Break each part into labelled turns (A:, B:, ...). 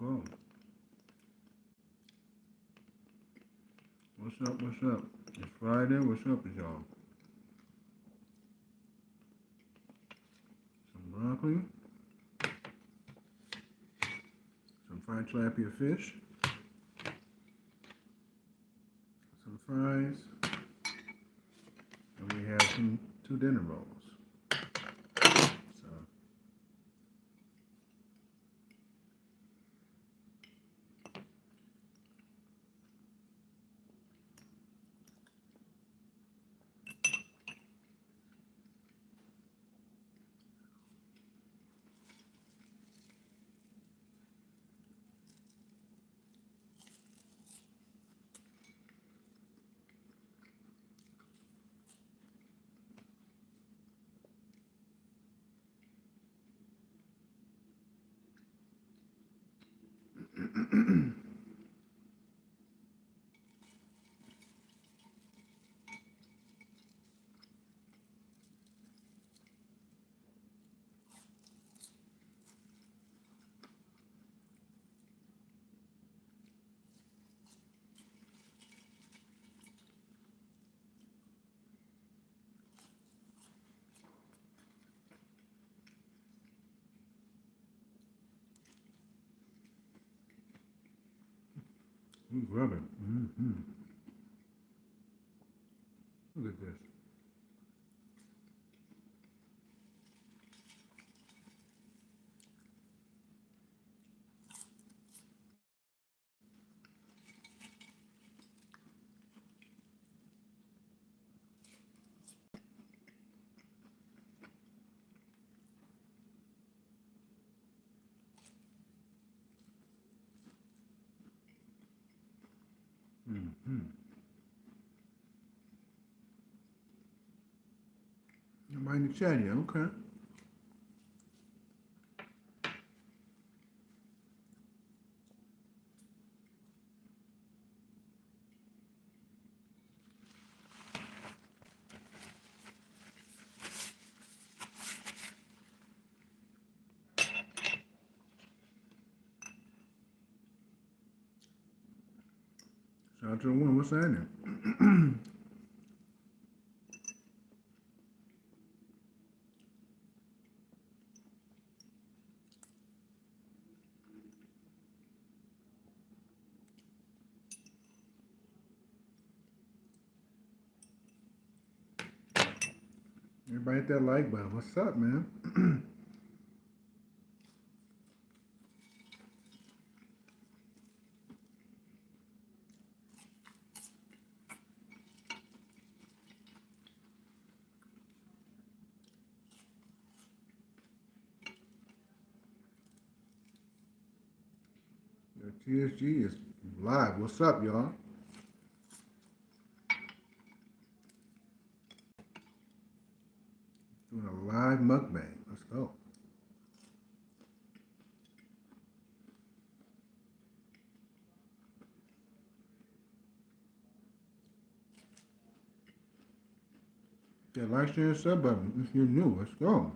A: go. What's up? What's up? It's Friday. What's up with y'all? Some broccoli, some fried tilapia fish, some fries, and we have some two dinner rolls. So, rub it. Look at this. Mm-hmm. Nobody in the chat yet. Okay. Shout out to the one. What's that in? Everybody hit that like button. What's up, man? TSG is live. What's up, y'all? Doing a live mukbang. Let's go. Yeah, like, share, and sub button if you're new. Let's go.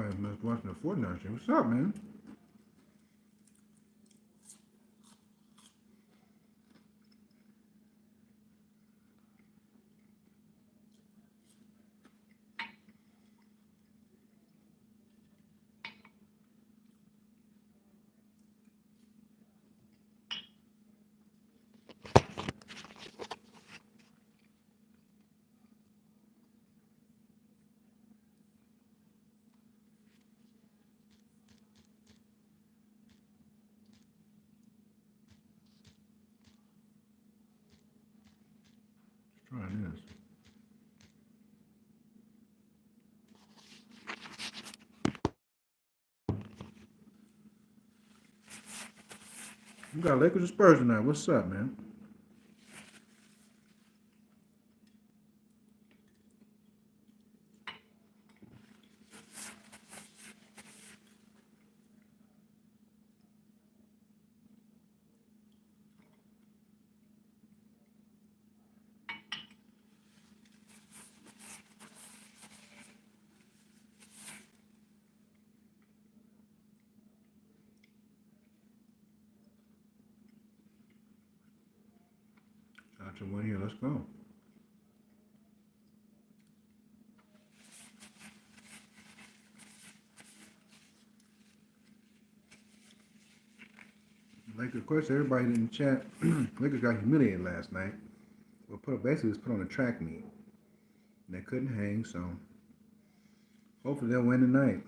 A: probably must watching the Fortnite shit. What's up, man? Let's try this. You got Lakers or Spurs tonight. What's up, man? Got your one here. Let's go. Lakers, of course, everybody in the chat. Lakers got humiliated last night. Well, basically, was put on a track meet. And they couldn't hang, so hopefully they'll win tonight.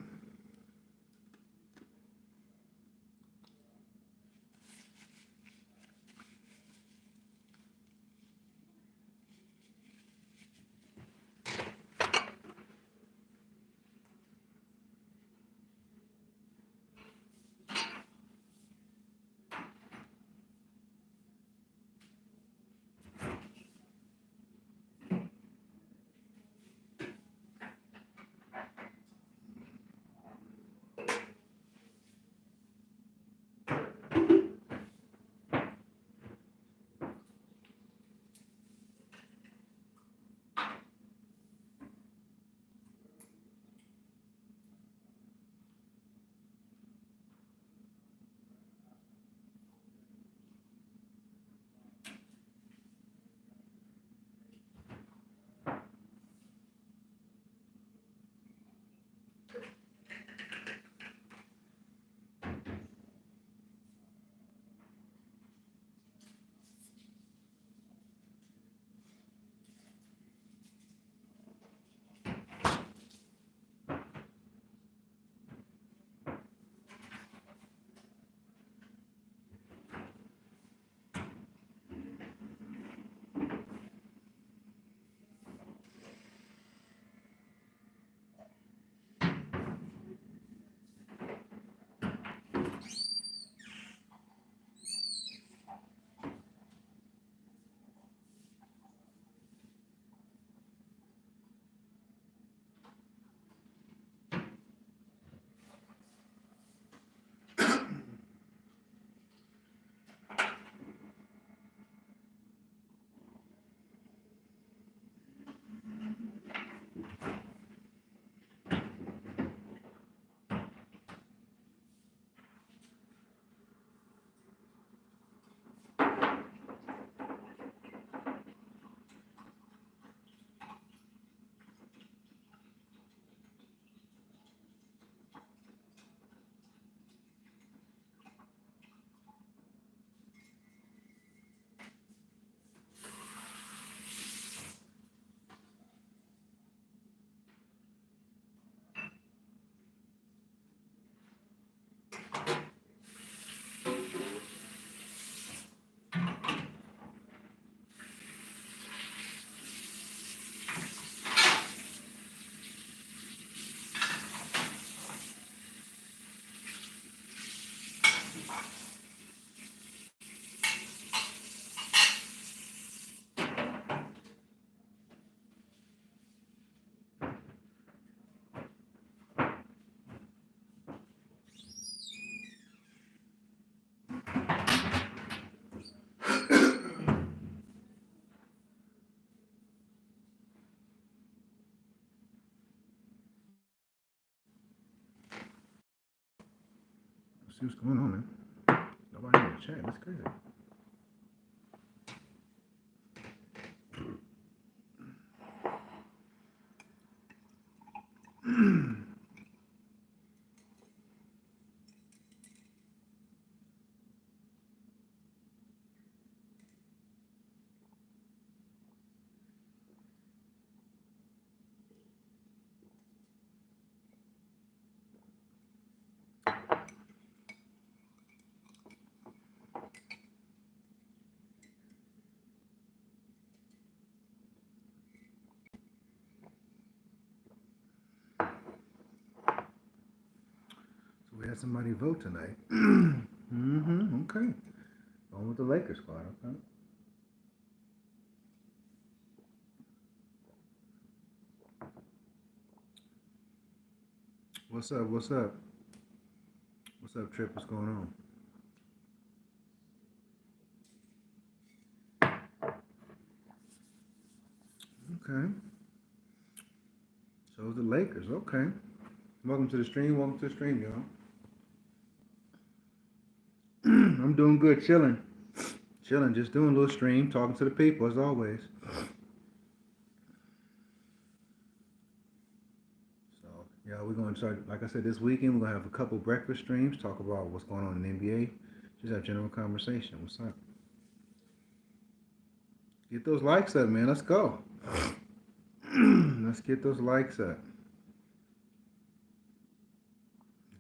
A: See what's going on, man. Nobody in the chat. That's crazy. We had somebody vote tonight. Okay. Going with the Lakers squad, okay. What's up? What's up? What's up, Trip? What's going on? Okay. So the Lakers, okay. Welcome to the stream. Welcome to the stream, y'all. I'm doing good, chilling. Chilling, just doing a little stream, talking to the people as always. So, yeah, we're going to start, like I said, this weekend, we're going to have a couple breakfast streams, talk about what's going on in the NBA. Just have general conversation. What's up? Get those likes up, man. Let's go. Let's get those likes up.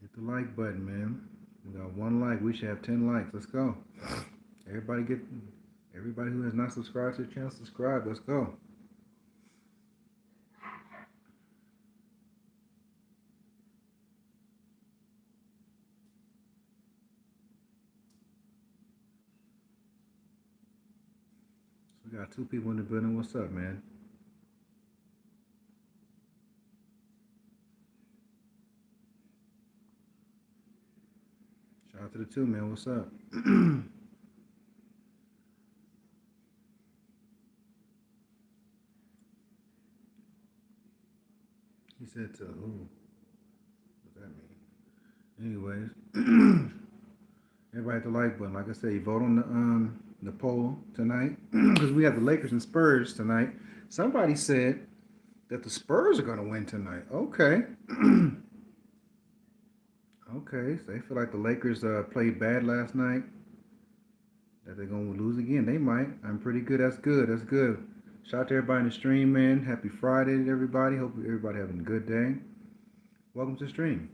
A: Hit the like button, man. We got 1 like. We should have 10 likes. Let's go. Everybody who has not subscribed to the channel, subscribe. Let's go. So we got 2 people in the building. What's up, man? Shout out to the 2, man. What's up? He said to who? What does that mean? Anyways, everybody hit the like button. Like I said, you vote on the poll tonight because we got the Lakers and Spurs tonight. Somebody said that the Spurs are going to win tonight. Okay. Okay, so they feel like the Lakers played bad last night. That they're going to lose again. They might. I'm pretty good. That's good. That's good. Shout out to everybody in the stream, man. Happy Friday to everybody. Hope everybody having a good day. Welcome to the stream.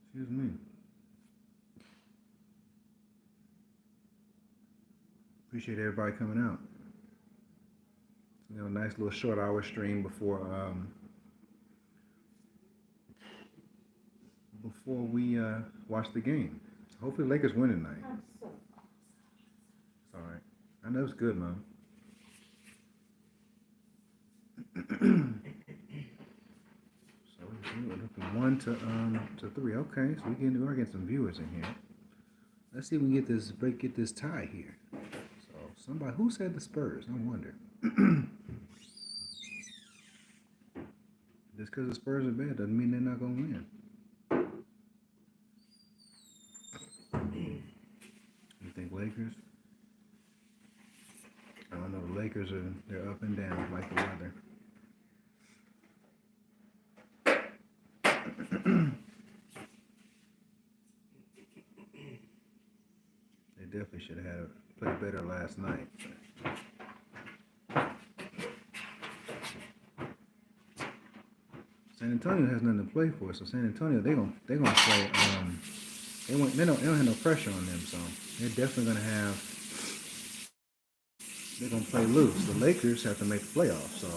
A: Excuse me. Appreciate everybody coming out. We have a nice little short hour stream before we watch the game. Hopefully the Lakers win tonight. It's all right. I know it's good, man. So we're looking from 1 to 3. Okay, so we're getting some viewers in here. Let's see if we can get this tie here. So somebody who said the Spurs? I wonder. Just because the Spurs are bad doesn't mean they're not gonna win. You think Lakers? I don't know. The Lakers they're up and down like the weather. They definitely should have played better last night. San Antonio has nothing to play for, so San Antonio they're gonna play. They don't have no pressure on them, so they're definitely they're gonna play loose. The Lakers have to make the playoffs, so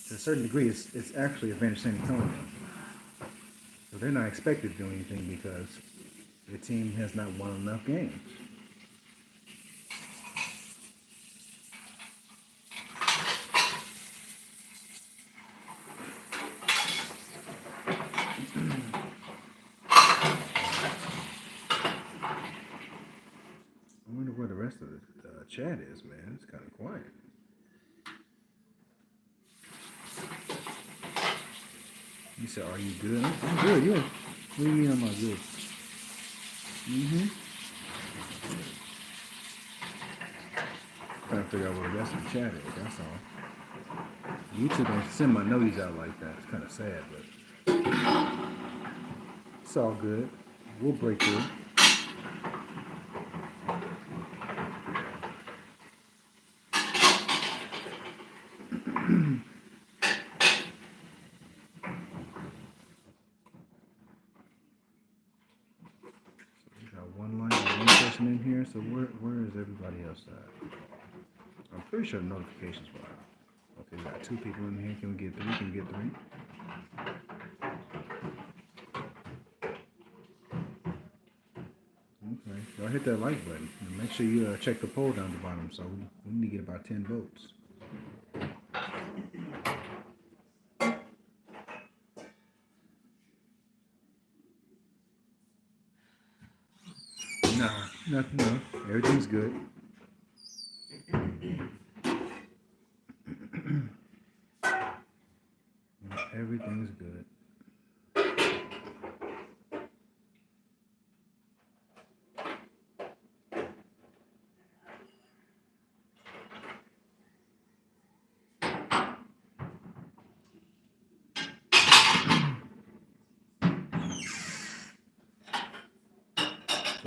A: to a certain degree, it's actually advantage San Antonio. So they're not expected to do anything because their team has not won enough games. I wonder where the rest of the chat is, man. It's kind of quiet. You said, "Are you good?" I'm good. What do you mean I'm not good? Mm-hmm. Trying to figure out what the rest of the chat is, that's all. YouTube don't send my noties out like that. It's kind of sad, but it's all good. We'll break through. We got one line, one person in here. So where is everybody else at? I'm pretty sure the notifications were out. Okay, we got 2 people in here. Can we get 3? Can we get 3? Okay, y'all hit that like button. And make sure you check the poll down the bottom. So we need to get about 10 votes. Nah, nothing. No, everything's good. Everything's good.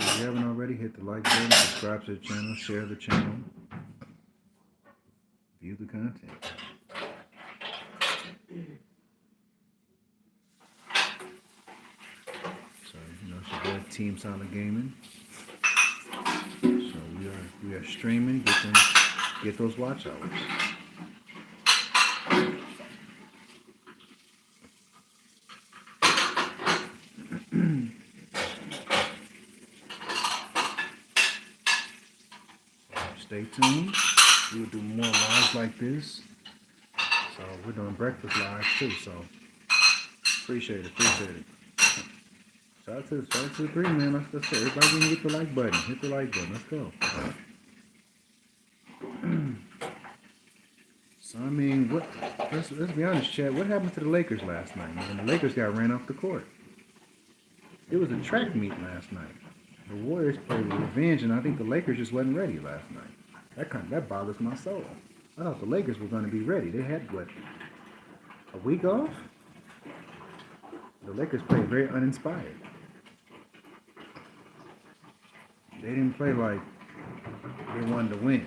A: So if you haven't already, hit the like button, subscribe to the channel, share the channel, view the content. So it's your boy Team Solid Gaming. So we are streaming. Get those watch hours. Stay tuned. We will do more lives like this. So we're doing breakfast live too. So appreciate it. Shout out to the 3, man. Let's go. Everybody can hit the like button. Hit the like button. Let's go. So I mean, let's be honest, Chad. What happened to the Lakers last night, man? The Lakers got ran off the court. It was a track meet last night. The Warriors played revenge, and I think the Lakers just wasn't ready last night. That bothers my soul. I thought the Lakers were going to be ready. They had a week off. The Lakers played very uninspired. They didn't play like they wanted to win.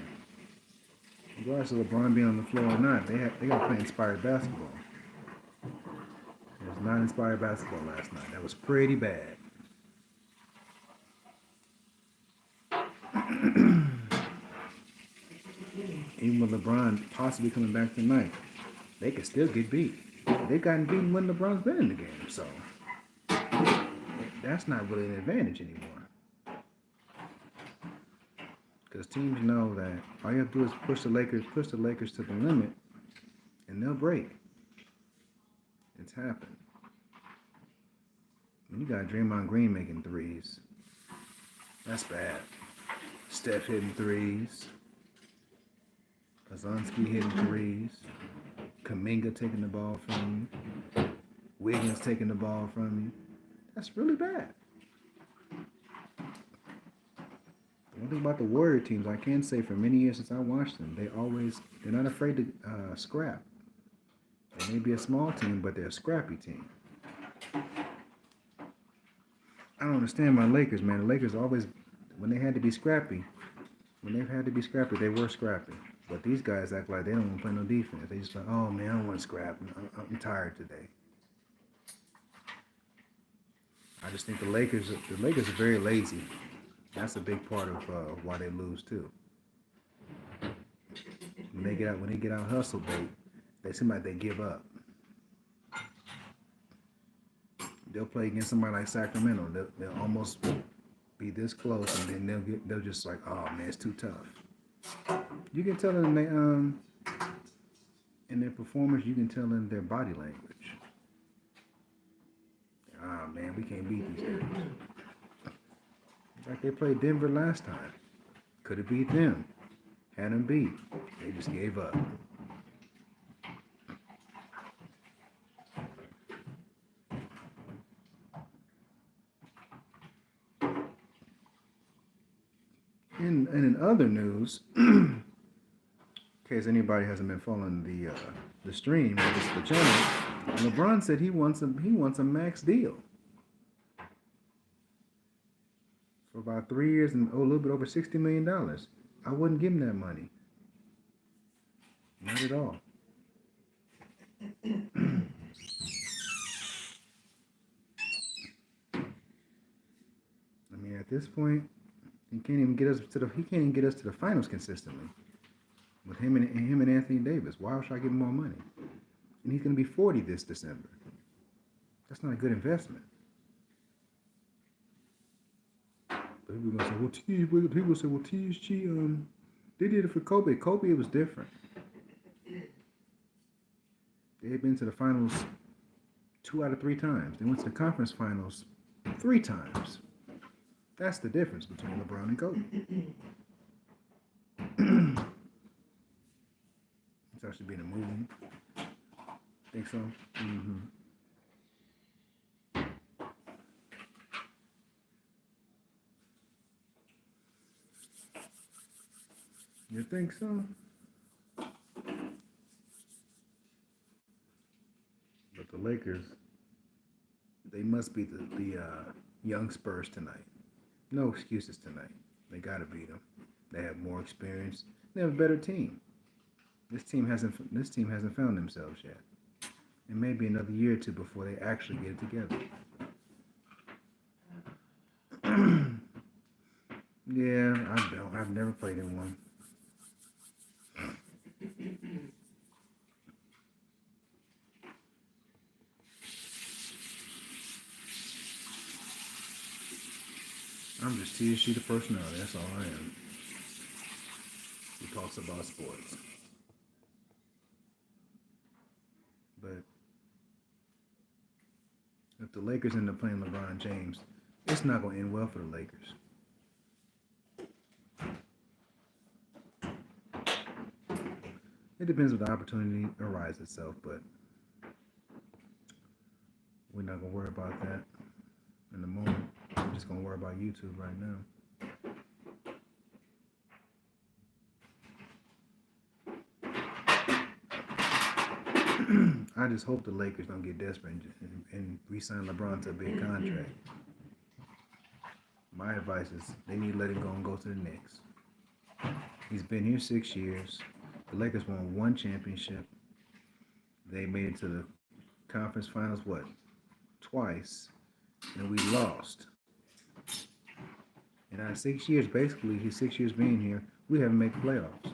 A: Regardless of LeBron being on the floor or not, they got to play inspired basketball. It was not inspired basketball last night. That was pretty bad. Even with LeBron possibly coming back tonight, they could still get beat. They've gotten beaten when LeBron's been in the game, so that's not really an advantage anymore. Because teams know that all you have to do is push the Lakers to the limit, and they'll break. It's happened. You got Draymond Green making threes. That's bad. Steph hitting threes. Kazanski hitting threes. Kuminga taking the ball from you. Wiggins taking the ball from you. That's really bad. One thing about the Warrior teams, I can say for many years since I watched them, they're not afraid to scrap. They may be a small team, but they're a scrappy team. I don't understand my Lakers, man. The Lakers always, when they've had to be scrappy, they were scrappy. But these guys act like they don't want to play no defense. They just like, oh man, I don't want to scrap. I'm tired today. I just think the Lakers are very lazy. That's a big part of why they lose too. When they get out hustle bait, they seem like they give up. They'll play against somebody like Sacramento. They'll almost be this close, and then they'll just like, oh man, it's too tough. You can tell in their performance. You can tell in their body language. Ah man, we can't beat these guys. Like they played Denver last time. Could have beat them. Had them beat. They just gave up. in other news, in case anybody hasn't been following the stream, the channel, LeBron said he wants a max deal for about 3 years and a little bit over $60 million. I wouldn't give him that money, not at all. I mean, at this point, he can't even get us to the finals consistently with him and Anthony Davis. Why should I give him more money? And he's going to be 40 this December. That's not a good investment. But people are going to say, well, THG, they did it for Kobe. Kobe, it was different. They had been to the finals 2 out of 3 times. They went to the conference finals 3 times. That's the difference between LeBron and Kobe. It's actually been a movie. Think so? Mm-hmm. You think so? But the Lakers, they must be the young Spurs tonight. No excuses tonight. They gotta beat them. They have more experience. They have a better team. This team hasn't found themselves yet. It may be another year or two before they actually get it together. Yeah, I've never played in one. I'm just TSG the personality. That's all I am. Who talks about sports. But if the Lakers end up playing LeBron James, it's not going to end well for the Lakers. It depends when the opportunity arises itself, but we're not going to worry about that in the moment. We're just going to worry about YouTube right now. I just hope the Lakers don't get desperate and re-sign LeBron to a big contract. My advice is they need to let him go and go to the Knicks. He's been here 6 years. The Lakers won 1 championship. They made it to the conference finals, twice, and we lost. In our 6 years, basically, his 6 years being here, we haven't made the playoffs.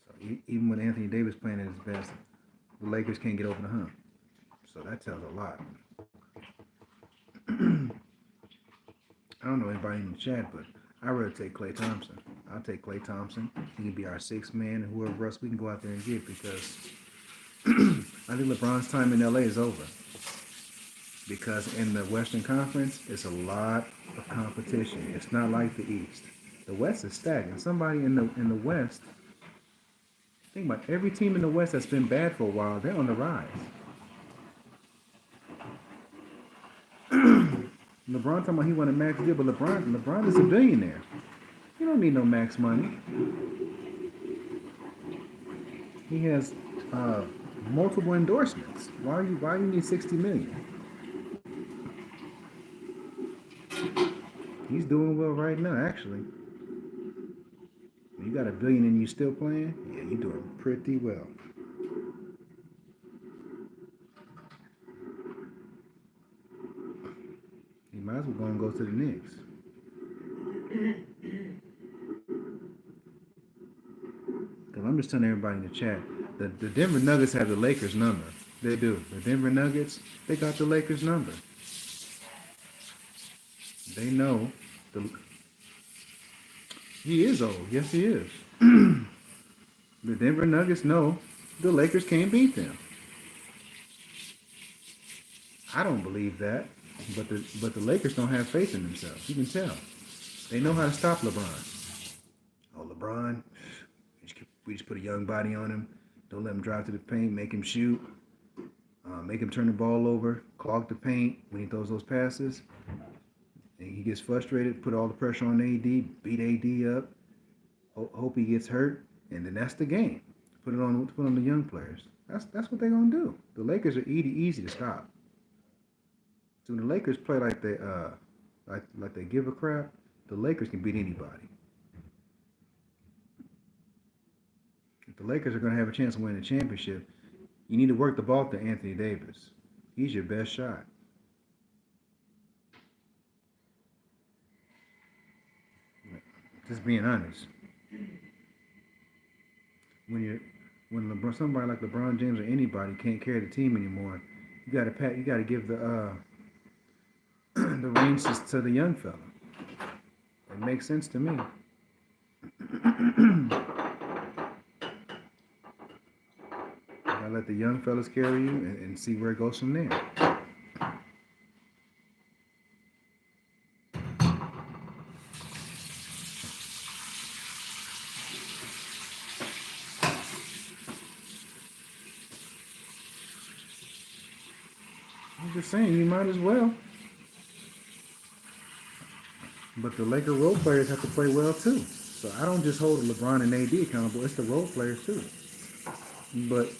A: So even with Anthony Davis playing at his best, the Lakers can't get over the hump. So that tells a lot. I don't know anybody in the chat, but I'd rather take Klay Thompson. I'll take Klay Thompson. He can be our 6th man, and whoever else we can go out there and get, because I think LeBron's time in LA is over. Because in the Western Conference, it's a lot of competition. It's not like the East. The West is stagnant. Somebody in the West, think about every team in the West that's been bad for a while, they're on the rise. LeBron talking about he won a max deal, but LeBron is a billionaire. You don't need no max money. He has multiple endorsements. Why you need $60 million? He's doing well right now, actually. You got $1 billion and you still playing? Yeah, you're doing pretty well. You might as well go and go to the Knicks. Because I'm just telling everybody in the chat, the Denver Nuggets have the Lakers number. They do. The Denver Nuggets, they got the Lakers number. They know. He is old. Yes, he is. The Denver Nuggets know the Lakers can't beat them. I don't believe that, but the Lakers don't have faith in themselves. You can tell. They know how to stop LeBron. Oh, LeBron, we just put a young body on him. Don't let him drive to the paint. Make him shoot. Make him turn the ball over. Clog the paint when he throws those passes. and he gets frustrated, put all the pressure on AD, beat AD up, hope he gets hurt, and then that's the game. Put on the young players. That's what they're gonna do. The Lakers are easy to stop. So when the Lakers play like like they give a crap, the Lakers can beat anybody. If the Lakers are gonna have a chance of winning the championship, you need to work the ball to Anthony Davis. He's your best shot. Just being honest. When you when somebody like LeBron James or anybody can't carry the team anymore, you gotta give the reins to the young fella. It makes sense to me. You gotta let the young fellas carry you and see where it goes from there. I'm just saying, you might as well. But the Laker role players have to play well too. So I don't just hold LeBron and AD accountable. It's the role players too. But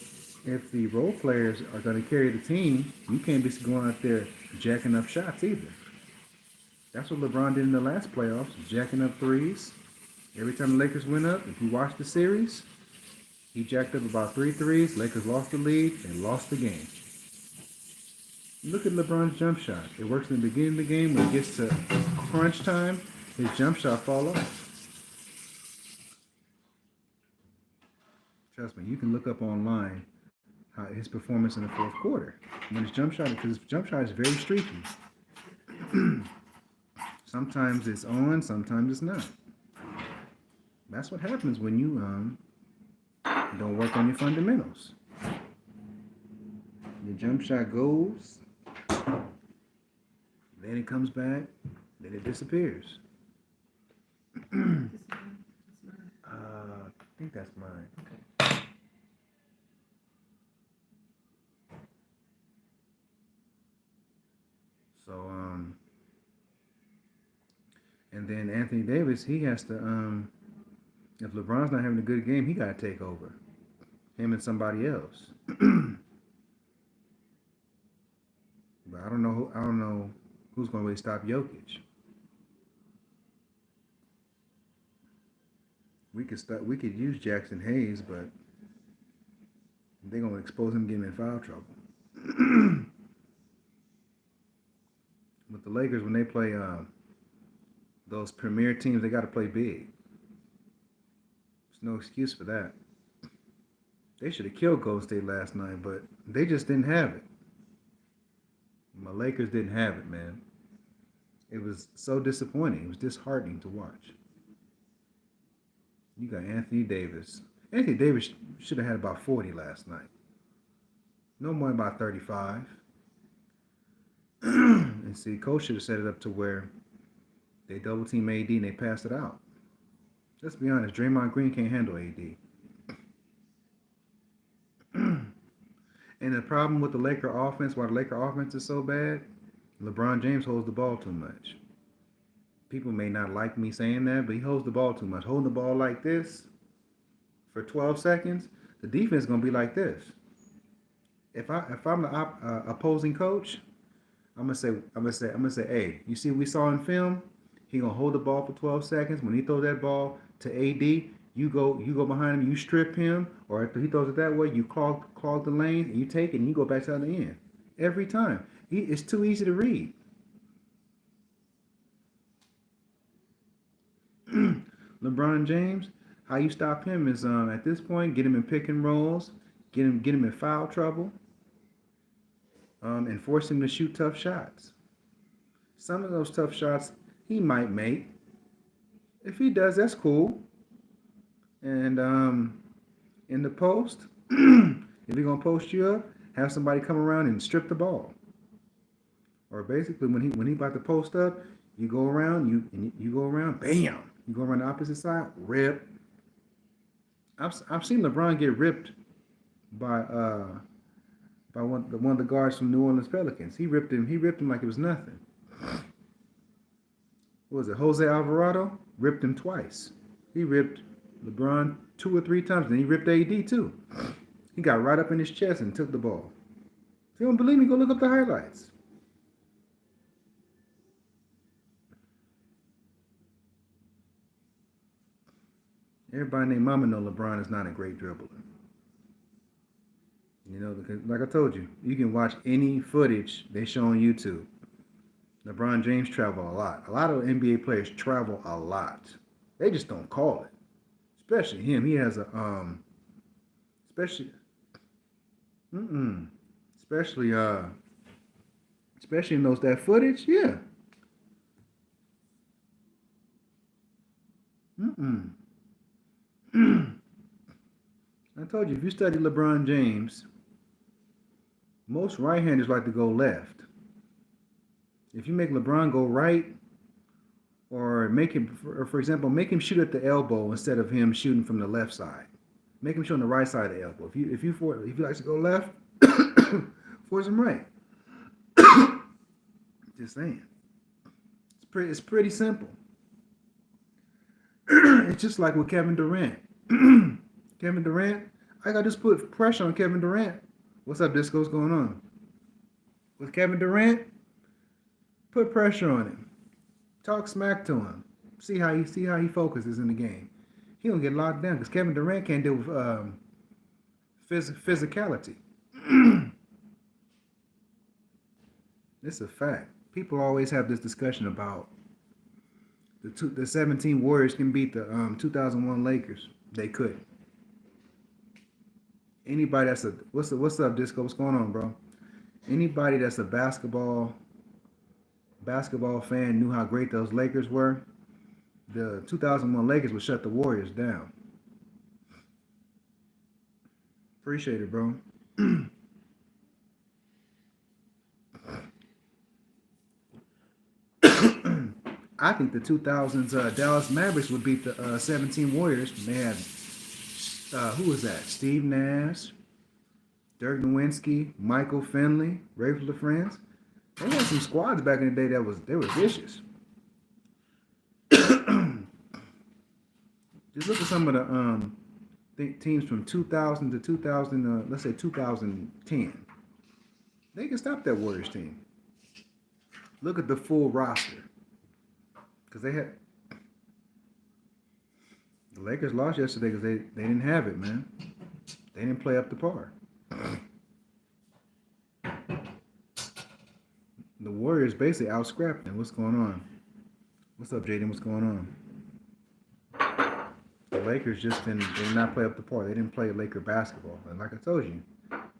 A: if the role players are going to carry the team, you can't be going out there jacking up shots either. That's what LeBron did in the last playoffs, jacking up threes. Every time the Lakers went up, if you watch the series, he jacked up about three threes. Lakers lost the lead and lost the game. Look at LeBron's jump shot. It works in the beginning of the game. When it gets to crunch time, his jump shot fall off. Trust me, you can look up online how his performance in the fourth quarter. When his jump shot, because his jump shot is very streaky. Sometimes it's on, sometimes it's not. That's what happens when you don't work on your fundamentals. Your jump shot goes, then it comes back, then it disappears. I think that's mine. Okay. So, and then Anthony Davis, he has to, if LeBron's not having a good game, he got to take over. Him and somebody else. But I don't know who's going to really stop Jokic. We could use Jackson Hayes, but they're going to expose him, get him in foul trouble. With the Lakers, when they play those premier teams, they got to play big. There's no excuse for that. They should have killed Golden State last night, but they just didn't have it. My Lakers didn't have it, man. It was so disappointing. It was disheartening to watch. You got Anthony Davis. Anthony Davis should have had about 40 last night. No more than about 35. And see, coach should have set it up to where they double team AD and they pass it out. Let's be honest, Draymond Green can't handle AD. And the problem with the Laker offense, why the Laker offense is so bad, LeBron James holds the ball too much. People may not like me saying that, but he holds the ball too much. Holding the ball like this for 12 seconds, the defense is gonna be like this. If I'm the opposing coach, I'm gonna say, hey, you see what we saw in film? He gonna hold the ball for 12 seconds. When he throws that ball to AD, you go behind him, you strip him, or if he throws it that way, you clog the lane, and you take it, and you go back to the end. Every time. It's too easy to read. LeBron James, how you stop him is at this point, get him in pick and rolls, get him in foul trouble, and force him to shoot tough shots. Some of those tough shots he might make. If he does, that's cool. And in the post, if he's gonna post you up, have somebody come around and strip the ball. Or basically, when he about to post up, you go around, you go around, bam. You go around the opposite side, rip. I've seen LeBron get ripped by one of the guards from New Orleans Pelicans. He ripped him like it was nothing. what was it, Jose Alvarado? Ripped him twice. He ripped LeBron 2 or 3 times, and he ripped AD too. He got right up in his chest and took the ball. If you don't believe me, go look up the highlights. Everybody named Mama know LeBron is not a great dribbler. You know, because like I told you, you can watch any footage they show on YouTube. LeBron James travel a lot. A lot of NBA players travel a lot. They just don't call it. Especially him. He has a especially especially especially in that footage, yeah. Mm-mm. I told you, if you study LeBron James, most right-handers like to go left. If you make LeBron go right, or make him, for example, make him shoot at the elbow instead of him shooting from the left side. Make him shoot on the right side of the elbow. If he likes to go left, force him right. Just saying. It's pretty simple. It's just like with Kevin Durant. Kevin Durant, I got to just put pressure on Kevin Durant. What's up, Disco? What's going on? With Kevin Durant, put pressure on him. Talk smack to him. See how he focuses in the game. He don't get locked down because Kevin Durant can't deal with physicality. It's a fact. People always have this discussion about the 17 Warriors can beat the 2001 Lakers. They couldn't. Anybody that's what's up, Disco? What's going on, bro? Anybody that's a basketball fan knew how great those Lakers were. The 2001 Lakers would shut the Warriors down. Appreciate it, bro. I think the 2000s Dallas Mavericks would beat the 17 Warriors. They had, who was that? Steve Nash, Dirk Nowitzki, Michael Finley, Rafe LaFrance. They had some squads back in the day they were vicious. Just look at some of the teams from 2000 to 2000, let's say 2010. They can stop that Warriors team. Look at the full roster. Because the Lakers lost yesterday because they didn't have it, man. They didn't play up to par. The Warriors basically out-scrapped them. What's going on? What's up, Jaden? What's going on? The Lakers they did not play up to par. They didn't play Laker basketball. And like I told you,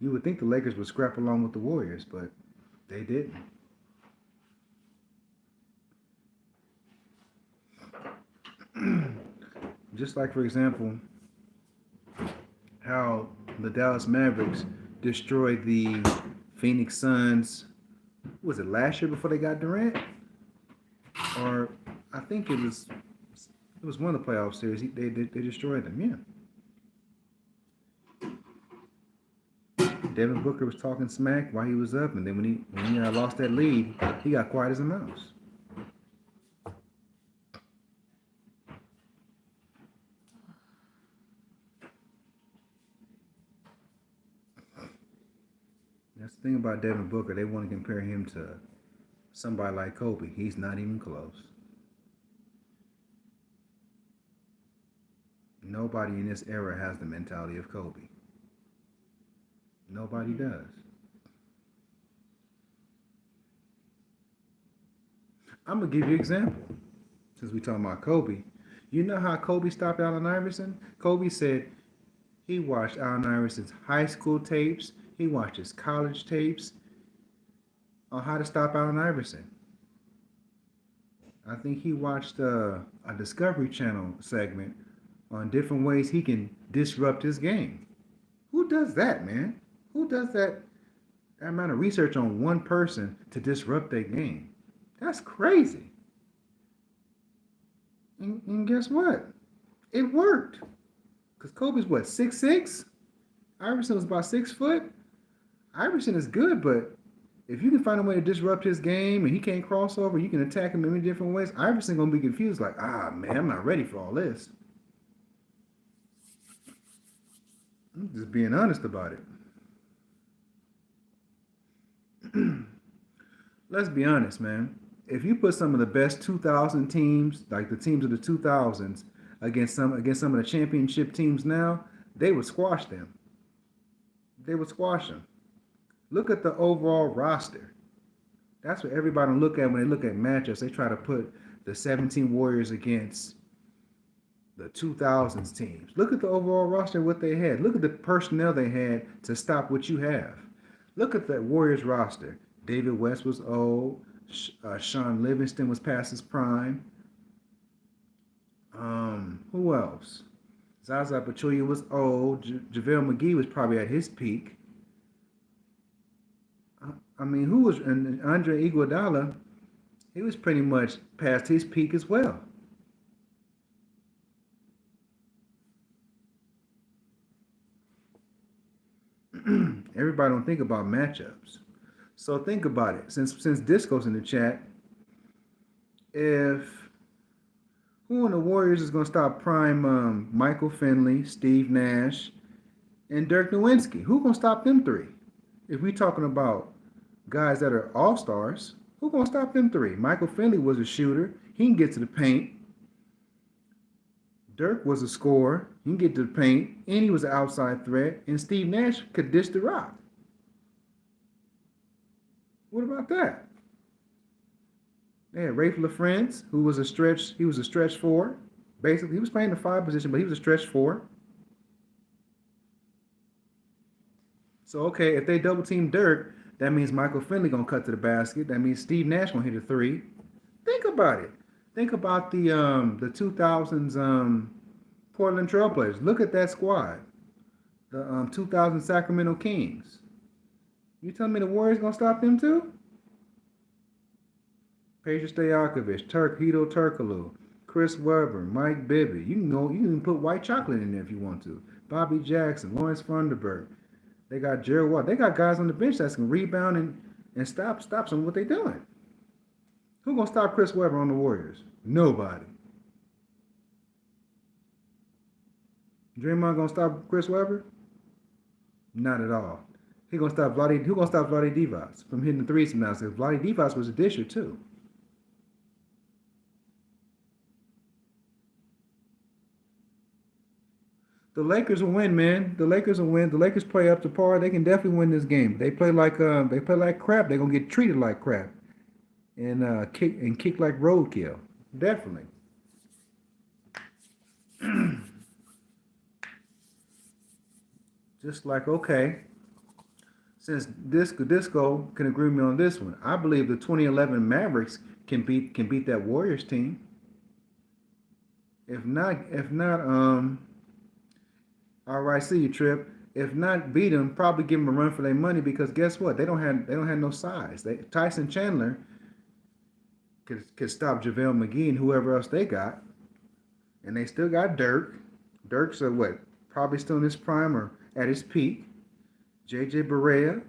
A: you would think the Lakers would scrap along with the Warriors, but they didn't. Just like, for example, how the Dallas Mavericks destroyed the Phoenix Suns, was it last year before they got Durant? Or I think it was one of the playoff series. They destroyed them, yeah. Devin Booker was talking smack while he was up, and then when he lost that lead, he got quiet as a mouse. That's the thing about Devin Booker. They want to compare him to somebody like Kobe. He's not even close. Nobody in this era has the mentality of Kobe. Nobody does. I'm going to give you an example. Since we're talking about Kobe. You know how Kobe stopped Allen Iverson? Kobe said he watched Allen Iverson's high school tapes. He watched his college tapes on how to stop Allen Iverson. I think he watched a Discovery Channel segment on different ways he can disrupt his game. Who does that, man? Who does that amount of research on one person to disrupt their game? That's crazy. And guess what? It worked. Because Kobe's what, 6'6"? Iverson was about 6 foot. Iverson is good, but If you can find a way to disrupt his game and he can't cross over, you can attack him in many different ways. Iverson gonna be confused, like, man, I'm not ready for all this. I'm just being honest about it. Let's be honest, man. If you put some of the best 2000 teams, like the teams of the 2000s, against some of the championship teams now, they would squash them. They would squash them. Look at the overall roster. That's what everybody look at when they look at matchups. They try to put the 17 Warriors against the 2000s teams. Look at the overall roster, what they had. Look at the personnel they had to stop what you have. Look at that Warriors roster. David West was old. Sean Livingston was past his prime. Who else? Zaza Pachulia was old. JaVale McGee was probably at his peak. I mean, who was and Andre Iguodala? He was pretty much past his peak as well. Everybody don't think about matchups. So think about it. Since Disco's in the chat, if who in the Warriors is going to stop prime Michael Finley, Steve Nash, and Dirk Nowitzki? Who going to stop them three? If we talking about guys that are all stars, who going to stop them three? Michael Finley was a shooter. He can get to the paint. Dirk was a scorer. He can get to the paint, and he was an outside threat. And Steve Nash could dish the rock. What about that? They had Rafe LaFrance, who was a stretch. He was a stretch four. Basically, he was playing the five position, but he was a stretch four. So okay, if they double team Dirk, that means Michael Finley gonna cut to the basket. That means Steve Nash gonna hit a three. Think about it. Think about the 2000s Portland Trailblazers. Look at that squad. The 2000 Sacramento Kings. You telling me the Warriors gonna stop them too? Peja Stojakovic, Hedo Turkoglu, Chris Webber, Mike Bibby. You can put white chocolate in there if you want to. Bobby Jackson, Lawrence Funderburk. They got Gerald Watt. They got guys on the bench that can rebound and stop some what they doing. Who gonna stop Chris Webber on the Warriors? Nobody. Draymond gonna stop Chris Webber? Not at all. Who gonna stop Vlade Divac from hitting the threes from now? Because Vlade Divac was a disher too. The Lakers will win, man. The Lakers will win. The Lakers play up to par. They can definitely win this game. They play like crap. They're gonna get treated like crap, and kick like roadkill. Definitely. Just like okay, since Disco can agree with me on this one, I believe the 2011 Mavericks can beat that Warriors team. If not, all right, see you, Trip. If not, beat them. Probably give them a run for their money because guess what? They don't have no size. Tyson Chandler could stop JaVale McGee and whoever else they got, and they still got Dirk. Dirk's what? Probably still in his prime or at his peak. JJ Barea.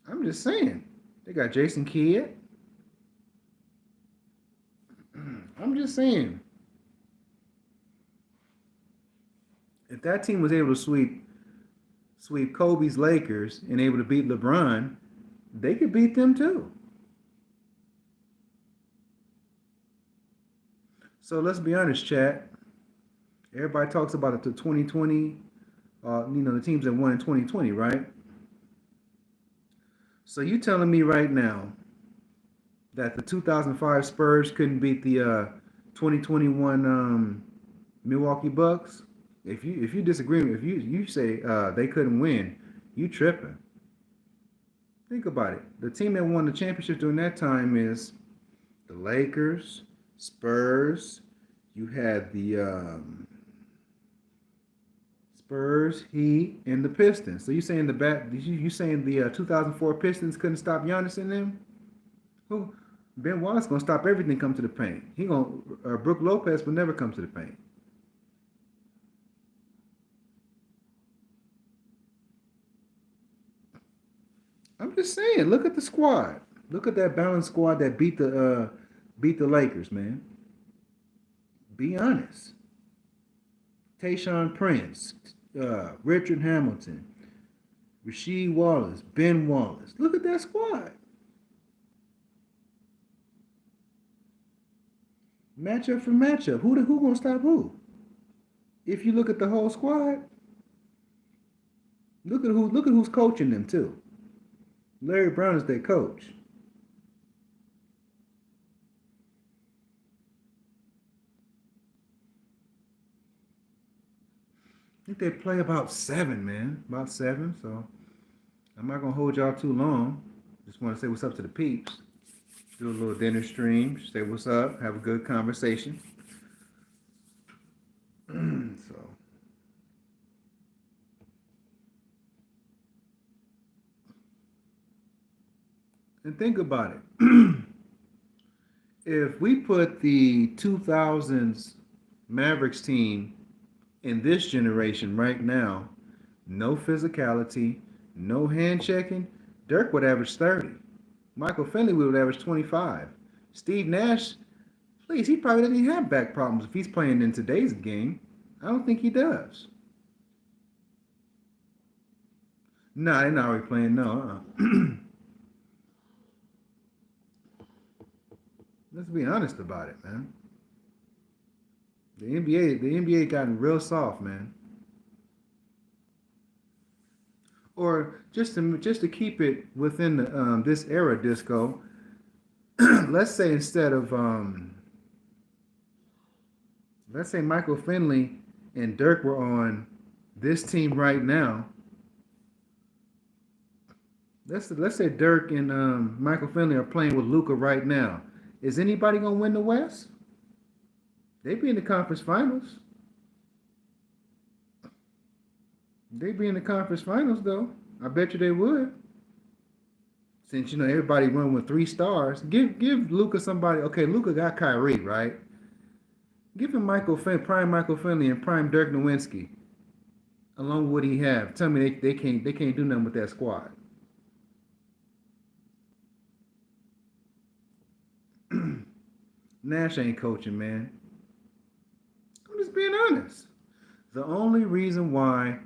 A: I'm just saying. They got Jason Kidd. I'm just saying. If that team was able to sweep Kobe's Lakers and able to beat LeBron, they could beat them too. So let's be honest, chat. Everybody talks about it to 2020, the teams that won in 2020, right? So you telling me right now that the 2005 Spurs couldn't beat the 2021 Milwaukee Bucks? If you disagree, if you say they couldn't win, you tripping. Think about it. The team that won the championship during that time is the Lakers, Spurs. You had the Spurs, Heat, and the Pistons. So you saying the 2004 Pistons couldn't stop Giannis and them? Who? Ben Wallace gonna stop everything come to the paint. Brook Lopez will never come to the paint. I'm just saying, look at the squad. Look at that balanced squad that beat the Lakers, man. Be honest. Tayshaun Prince, Richard Hamilton, Rasheed Wallace, Ben Wallace. Look at that squad. Matchup for matchup. Who gonna stop who? If you look at the whole squad, look at who's coaching them too. Larry Brown is their coach. I think they play about 7, man. About 7. So I'm not gonna hold y'all too long. Just want to say what's up to the peeps. Do a little dinner stream. Say what's up. Have a good conversation. So and think about it. If we put the 2000s Mavericks team in this generation right now, no physicality, no hand checking, Dirk would average 30. Michael Finley would average 25. Steve Nash, please, he probably doesn't even have back problems if he's playing in today's game. I don't think he does. No, they're not already playing. No. Let's be honest about it, man. The NBA gotten real soft, man. Or just to keep it within this era, disco. Let's say instead of let's say Michael Finley and Dirk were on this team right now. Let's say Dirk and Michael Finley are playing with Luca right now. Is anybody gonna win the West? They'd be in the conference finals. They'd be in the conference finals though. I bet you they would. Since everybody run with 3 stars, give Luca somebody. Okay, Luca got Kyrie, right? Give him prime Michael Finley and prime Dirk Nowitzki, along with what he have. Tell me they can't do nothing with that squad. Nash ain't coaching, man. I'm just being honest. The only reason why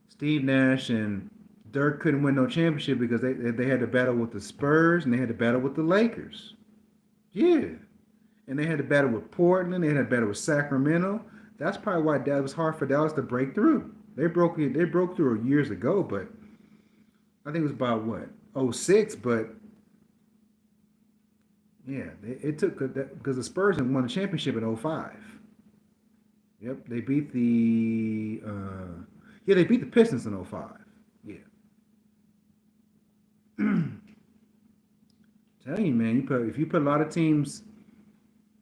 A: Steve Nash and Dirk couldn't win no championship because they had to battle with the Spurs and they had to battle with the Lakers. Yeah. And they had to battle with Portland. They had to battle with Sacramento. That's probably why that was hard for Dallas to break through. They broke through years ago, but I think it was about what, '06. But yeah, it took because the Spurs had won the championship in '05. Yep, they beat they beat the Pistons in '05. Yeah. Tell you, man, if you put a lot of teams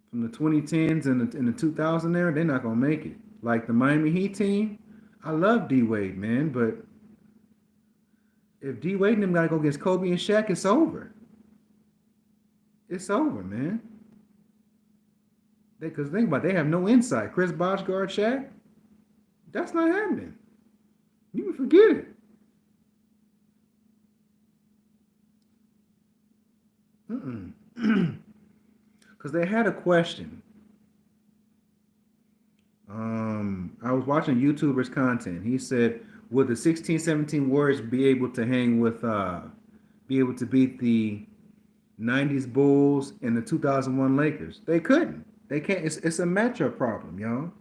A: from the 2010s and the 2000 era, they're not gonna make it. Like the Miami Heat team, I love D Wade, man, but if D Wade and them gotta go against Kobe and Shaq, it's over. It's over, man. Because think about it, they have no insight. Chris Bosh guard Shaq, that's not happening. You can forget it. Because they had a question. I was watching YouTubers content. He said, "Would the 16-17 Warriors be able to hang with, be able to beat the '90s Bulls and the 2001 Lakers?" They couldn't. They can't. It's a matchup problem, y'all.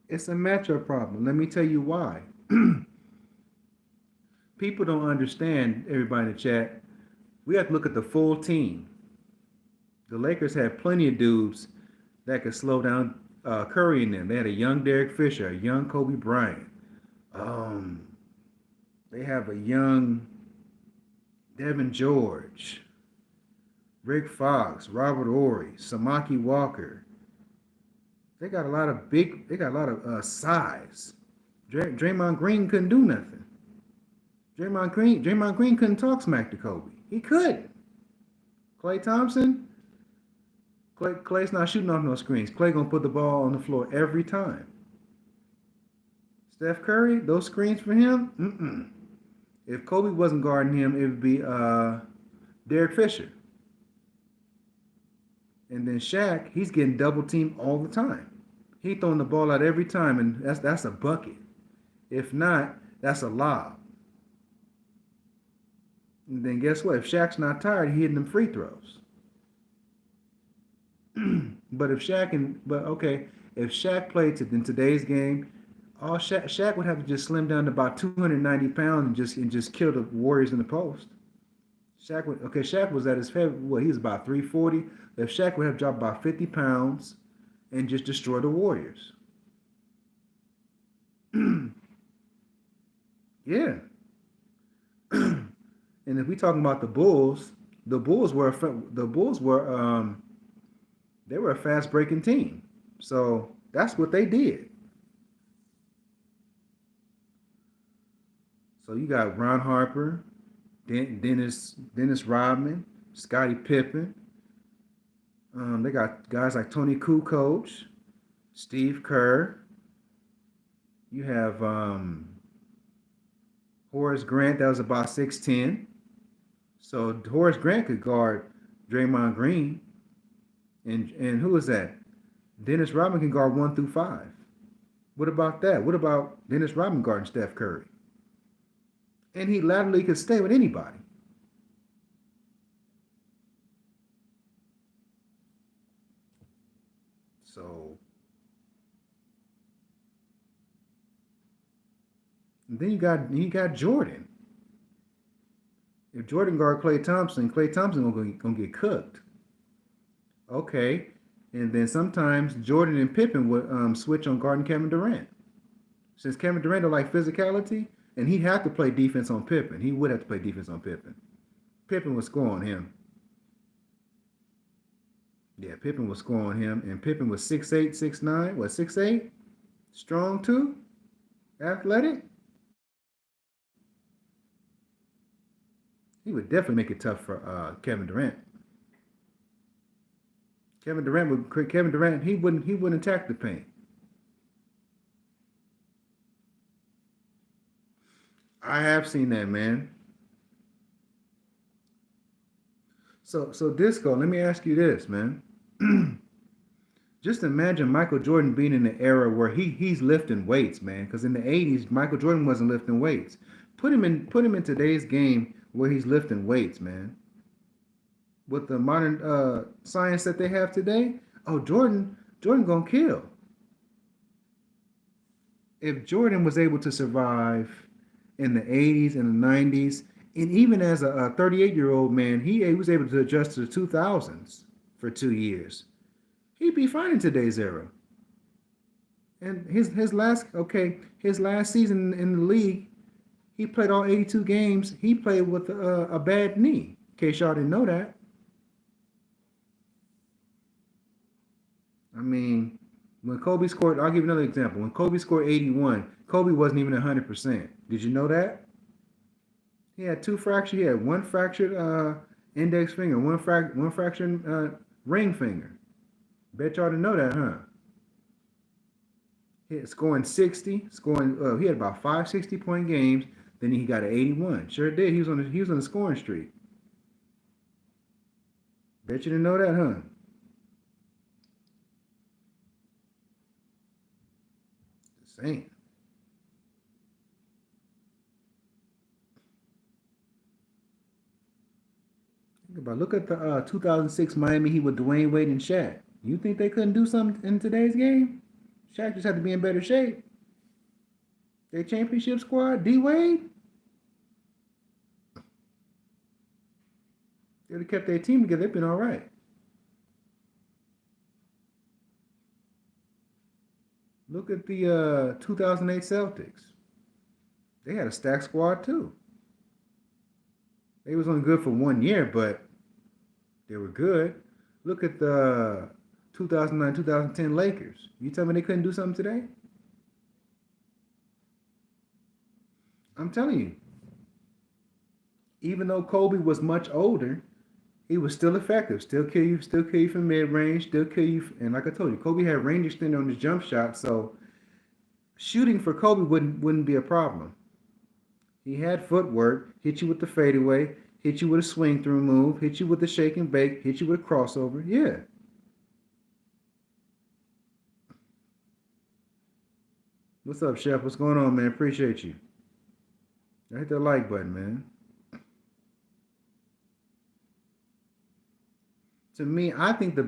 A: It's a matchup problem. Let me tell you why. People don't understand. Everybody in the chat, we have to look at the full team. The Lakers had plenty of dudes that could slow down Curry and them. They had a young Derek Fisher, a young Kobe Bryant. They have a young Devin George, Rick Fox, Robert Horry, Samaki Walker. They got a lot of size. Draymond Green couldn't do nothing. Draymond Green couldn't talk smack to Kobe. He couldn't. Klay Thompson, Clay's not shooting off no screens. Klay gonna put the ball on the floor every time. Steph Curry, those screens for him, If Kobe wasn't guarding him, it would be Derek Fisher. And then Shaq, he's getting double teamed all the time. He throwing the ball out every time, and that's a bucket. If not, that's a lob. And then guess what? If Shaq's not tired, he hitting them free throws. But if Shaq played in today's game, all Shaq would have to just slim down to about 290 pounds and just kill the Warriors in the post. Shaq was at his heavy. Well, he was about 340. If Shaq would have dropped about 50 pounds and just destroy the Warriors. Yeah. And if we talking about the Bulls were they were a fast breaking team. So that's what they did. So you got Ron Harper, Dennis Rodman, Scottie Pippen. They got guys like Tony Kukoc, Steve Kerr. You have Horace Grant that was about 6'10". So Horace Grant could guard Draymond Green. And who is that? Dennis Rodman can guard 1 through 5. What about that? What about Dennis Rodman guarding Steph Curry? And he laterally could stay with anybody. So and then you got Jordan. If Jordan guard Klay Thompson gonna get cooked. Okay. And then sometimes Jordan and Pippen would switch on guarding Kevin Durant. Since Kevin Durant don't like physicality, and he'd have to play defense on Pippen. He would have to play defense on Pippen. Pippen would score on him. Yeah, Pippen would score on him. And Pippen was 6'8", 6'9", what, 6'8"? Strong too? Athletic? He would definitely make it tough for Kevin Durant. Kevin Durant, he wouldn't attack the paint. I have seen that, man. So Disco, let me ask you this, man. Just imagine Michael Jordan being in the era where he's lifting weights, man. Because in the '80s, Michael Jordan wasn't lifting weights. Put him in today's game where he's lifting weights, man. With the modern science that they have today, oh Jordan gonna kill. If Jordan was able to survive in the '80s and the '90s, and even as a 38-year-old man, he was able to adjust to the 2000s for 2 years. He'd be fine in today's era. And his last season in the league, he played all 82 games. He played with a bad knee. In case y'all didn't know that. I mean, when Kobe scored, I'll give you another example. When Kobe scored 81, Kobe wasn't even 100%. Did you know that? He had two fractures. He had one fractured index finger, one fractured ring finger. Bet y'all didn't know that, huh? He had scoring 60, he had about 5 60-point games. Then he got an 81. Sure did. He was on a scoring streak. Bet you didn't know that, huh? Just saying. Look at the 2006 Miami Heat with Dwayne Wade and Shaq. You think they couldn't do something in today's game? Shaq just had to be in better shape. Their championship squad, D Wade, they'd have kept their team together. They've been all right. Look at the 2008 Celtics. They had a stacked squad too. They was only good for 1 year, but they were good. Look at the 2009, 2010 Lakers. You tell me they couldn't do something today? I'm telling you, even though Kobe was much older, he was still effective. Still kill you from mid range, still kill you. And like I told you, Kobe had range extender on his jump shot, so shooting for Kobe wouldn't be a problem. He had footwork, hit you with the fadeaway, hit you with a swing through move, hit you with the shake and bake, hit you with a crossover. Yeah. What's up, Chef? What's going on, man? Appreciate you. Hit that like button, man. To me, I think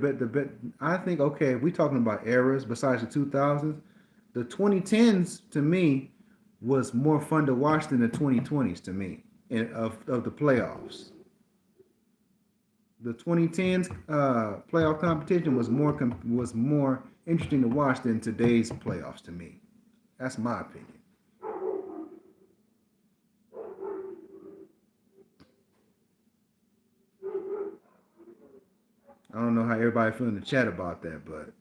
A: I think okay, if we talking about eras besides the 2000s, the 2010s to me was more fun to watch than the 2020s to me of the playoffs. The 2010s playoff competition was more interesting to watch than today's playoffs to me. That's my opinion. I don't know how everybody feel in the chat about that, but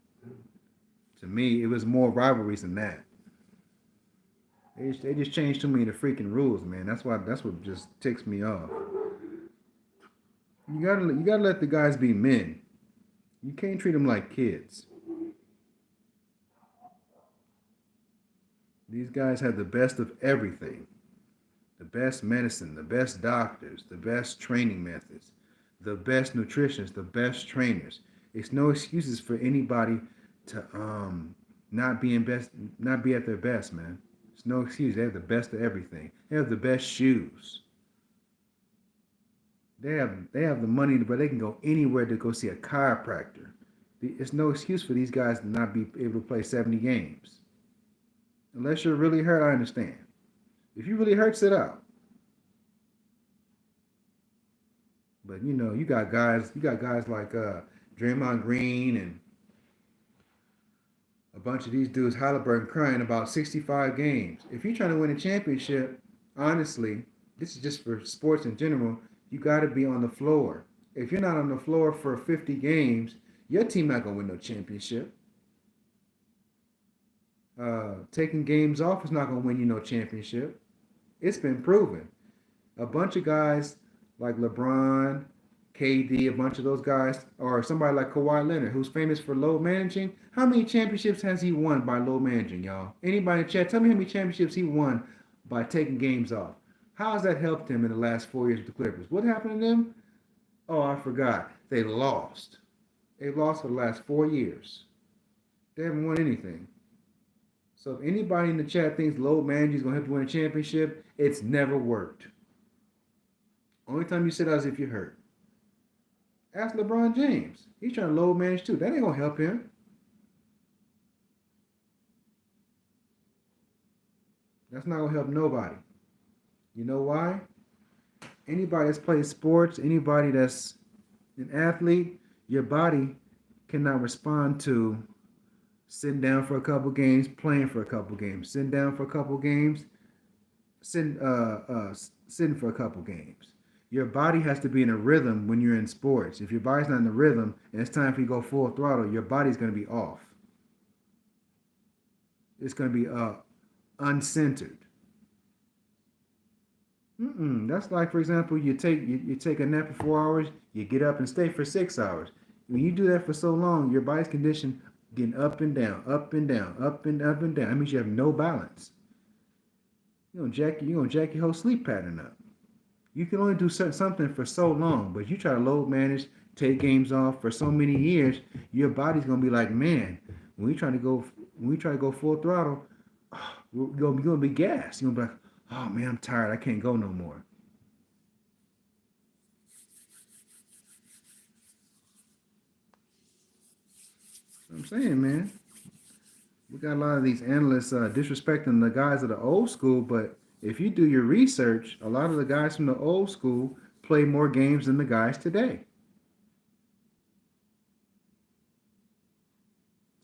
A: to me, it was more rivalries than that. They just changed too many of the freaking rules, man. That's what just ticks me off. You gotta let the guys be men. You can't treat them like kids. These guys have the best of everything. The best medicine, the best doctors, the best training methods, the best nutritionists, the best trainers. It's no excuses for anybody to not be at their best, man. It's no excuse. They have the best of everything. They have the best shoes. They have the money, but they can go anywhere to go see a chiropractor. It's no excuse for these guys to not be able to play 70 games. Unless you're really hurt, I understand. If you really hurt, sit out. But you got guys like Draymond Green and a bunch of these dudes, Halliburton, crying about 65 games. If you're trying to win a championship, honestly, this is just for sports in general, you got to be on the floor. If you're not on the floor for 50 games, your team not gonna win no championship. Taking games off is not gonna win you no championship. It's been proven. A bunch of guys like LeBron, KD, a bunch of those guys, or somebody like Kawhi Leonard, who's famous for load managing. How many championships has he won by load managing, y'all? Anybody in the chat, tell me how many championships he won by taking games off. How has that helped him in the last 4 years with the Clippers? What happened to them? Oh, I forgot. They lost. They lost for the last 4 years. They haven't won anything. So if anybody in the chat thinks load managing is going to help you win a championship, it's never worked. Only time you sit out is if you're hurt. Ask LeBron James. He's trying to load manage too. That ain't going to help him. That's not going to help nobody. You know why? Anybody that's played sports, anybody that's an athlete, your body cannot respond to sitting down for a couple games, playing for a couple games, sitting down for a couple games, sitting for a couple games. Your body has to be in a rhythm when you're in sports. If your body's not in a rhythm and it's time for you to go full throttle, your body's going to be off. It's going to be uncentered. That's like, for example, you take a nap for 4 hours, you get up and stay for 6 hours. When you do that for so long, your body's conditioned getting up and down, up and down, up and down. That means you have no balance. You're gonna jack your whole sleep pattern up. You can only do something for so long, but you try to load manage, take games off for so many years, your body's gonna be like, man, when we try to go full throttle, you're gonna be gassed. You're gonna be like, oh man, I'm tired. I can't go no more. I'm saying, man, we got a lot of these analysts disrespecting the guys of the old school, but if you do your research, a lot of the guys from the old school play more games than the guys today.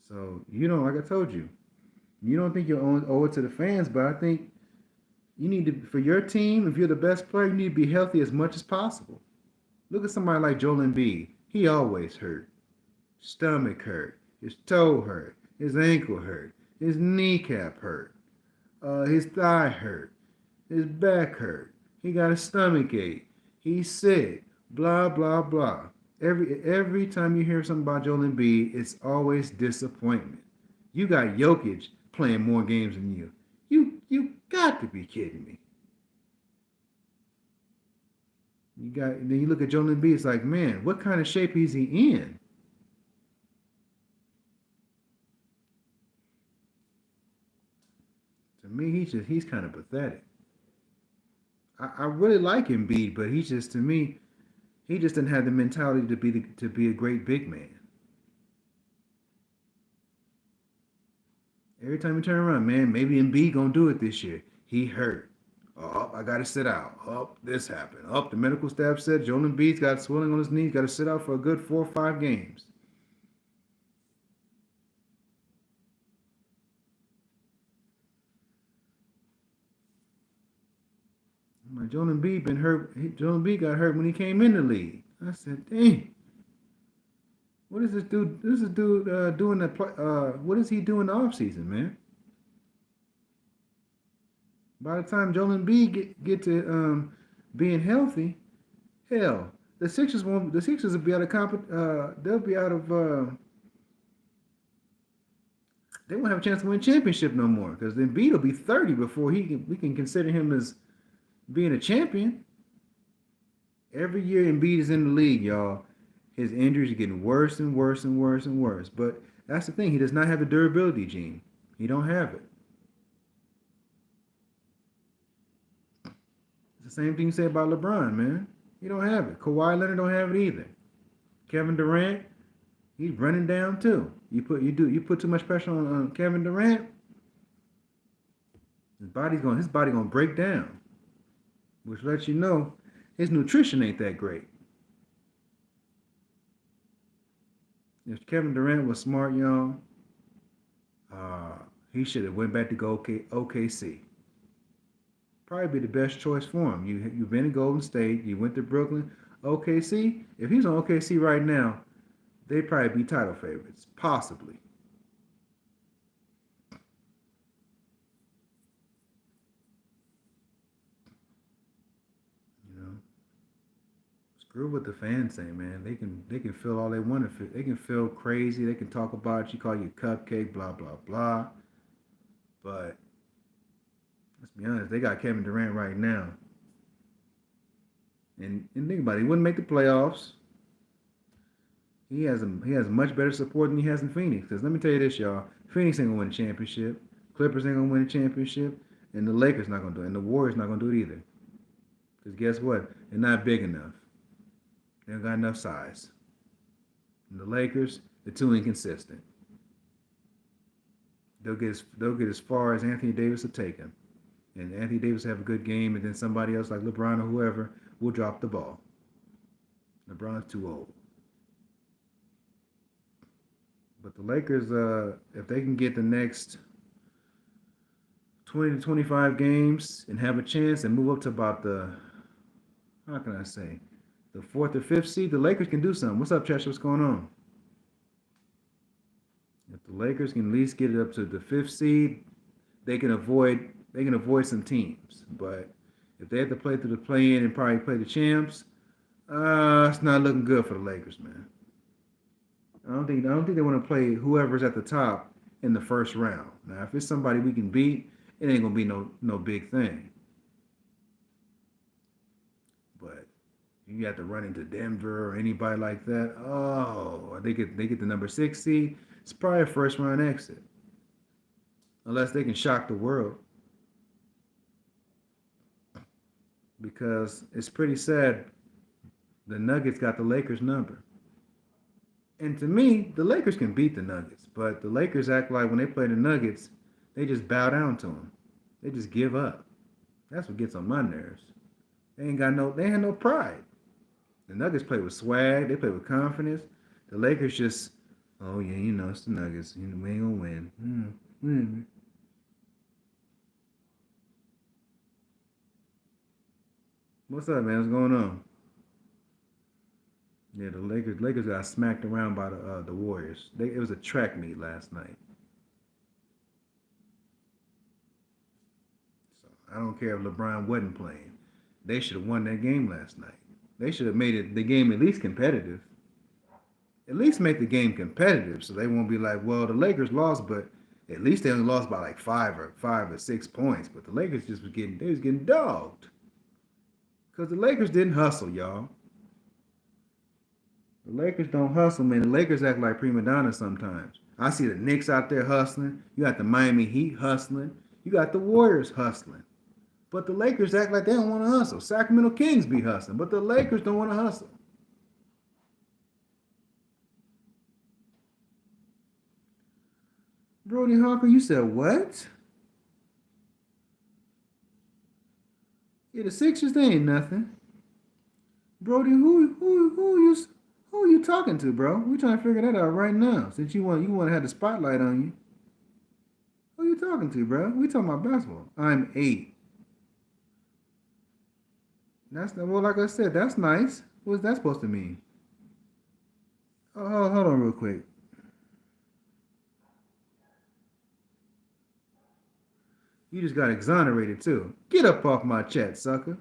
A: So you know, like I told you, you don't think you owe it to the fans, but I think you need to, for your team, if you're the best player, you need to be healthy as much as possible. Look at somebody like Joel Embiid. He always hurt. Stomach hurt. His toe hurt. His ankle hurt. His kneecap hurt. His thigh hurt. His back hurt. He got a stomach ache. He's sick. Blah blah blah. Every time you hear something about Joel Embiid, it's always disappointment. You got Jokic playing more games than you. You got to be kidding me. Then you look at Joel Embiid. It's like, man, what kind of shape is he in? To me, he's kind of pathetic. I really like Embiid, but he's just to me, he just didn't have the mentality to be a great big man. Every time you turn around, man, maybe Embiid gonna do it this year. He hurt. Oh, I gotta sit out. Oh, this happened. Oh, the medical staff said Joel Embiid's got swelling on his knees. Got to sit out for a good 4 or 5 games. I'm like, Joel Embiid been hurt. Joel Embiid got hurt when he came in the league. I said, dang, what is this dude? This is dude doing the play? What is he doing the off season, man? By the time Joel Embiid get to being healthy, hell, the Sixers won't. The Sixers will be out of they'll be out of. They won't have a chance to win championship no more because Embiid will be 30 before we can consider him as being a champion. Every year Embiid is in the league, y'all, his injuries are getting worse and worse and worse and worse. But that's the thing; he does not have the durability gene. He don't have it. It's the same thing you say about LeBron, man. He don't have it. Kawhi Leonard don't have it either. Kevin Durant, he's running down too. You put too much pressure on Kevin Durant, his body gonna break down, which lets you know his nutrition ain't that great. If Kevin Durant was smart, y'all, uh, he should have went back to OKC. Probably be the best choice for him. You've been in Golden State. You went to Brooklyn, OKC. If he's on OKC right now, they'd probably be title favorites, possibly. You know, screw what the fans say, man. They can feel all they want to feel. They can feel crazy. They can talk about you, call you cupcake, blah blah blah. But let's be honest, they got Kevin Durant right now, and think about it, he wouldn't make the playoffs. He has much better support than he has in Phoenix. Because let me tell you this, y'all, Phoenix ain't gonna win a championship. Clippers ain't gonna win a championship, and the Lakers not gonna do it, and the Warriors not gonna do it either. Because guess what? They're not big enough. They don't got enough size. And the Lakers, they're too inconsistent. They'll get as far as Anthony Davis will take them. And Anthony Davis have a good game, and then somebody else like LeBron or whoever will drop the ball. LeBron's too old. But the Lakers, if they can get the next 20 to 25 games and have a chance and move up to about how can I say, the fourth or fifth seed, the Lakers can do something. What's up, Chester? What's going on? If the Lakers can at least get it up to the fifth seed, they can avoid some teams. But if they have to play through the play-in and probably play the champs, it's not looking good for the Lakers, man. I don't think they want to play whoever's at the top in the first round. Now, if it's somebody we can beat, it ain't gonna be no big thing. But you have to run into Denver or anybody like that. Oh, they get the number 6 seed. It's probably a first round exit, unless they can shock the world. Because it's pretty sad. The Nuggets got the Lakers number. And to me, the Lakers can beat the Nuggets, but the Lakers act like when they play the Nuggets, they just bow down to them. They just give up. That's what gets on my nerves. They ain't no pride. The Nuggets play with swag. They play with confidence. The Lakers just, oh yeah, it's the Nuggets. We ain't gonna win. What's up, man? What's going on? Yeah, the Lakers got smacked around by the Warriors. It was a track meet last night. So I don't care if LeBron wasn't playing. They should have won that game last night. They should have made the game at least competitive. At least make the game competitive, so they won't be like, well, the Lakers lost, but at least they only lost by like 5 or 6 points. But the Lakers just was getting dogged. Because the Lakers didn't hustle, y'all. The Lakers don't hustle, man. The Lakers act like prima donnas sometimes. I see the Knicks out there hustling. You got the Miami Heat hustling. You got the Warriors hustling. But the Lakers act like they don't want to hustle. Sacramento Kings be hustling, but the Lakers don't want to hustle. Brody Hawker, you said what? Yeah, the Sixers, they ain't nothing. Brody, who you talking to, bro? We trying to figure that out right now. Since you want to have the spotlight on you. Who you talking to, bro? We talking about basketball. I'm 8. That's the, well, like I said, that's nice. What's that supposed to mean? Oh, hold on real quick. You just got exonerated too. Get up off my chat, sucker.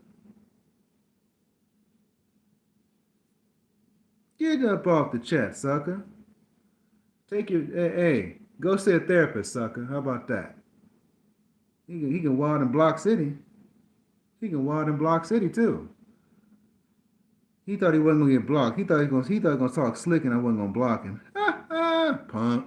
A: Get up off the chat, sucker. Take your hey, go see a therapist, sucker. How about that? He can wild in Block City. He can wild in Block City too. He thought he wasn't gonna get blocked. He thought he was gonna talk slick and I wasn't gonna block him. Ha ha, punk.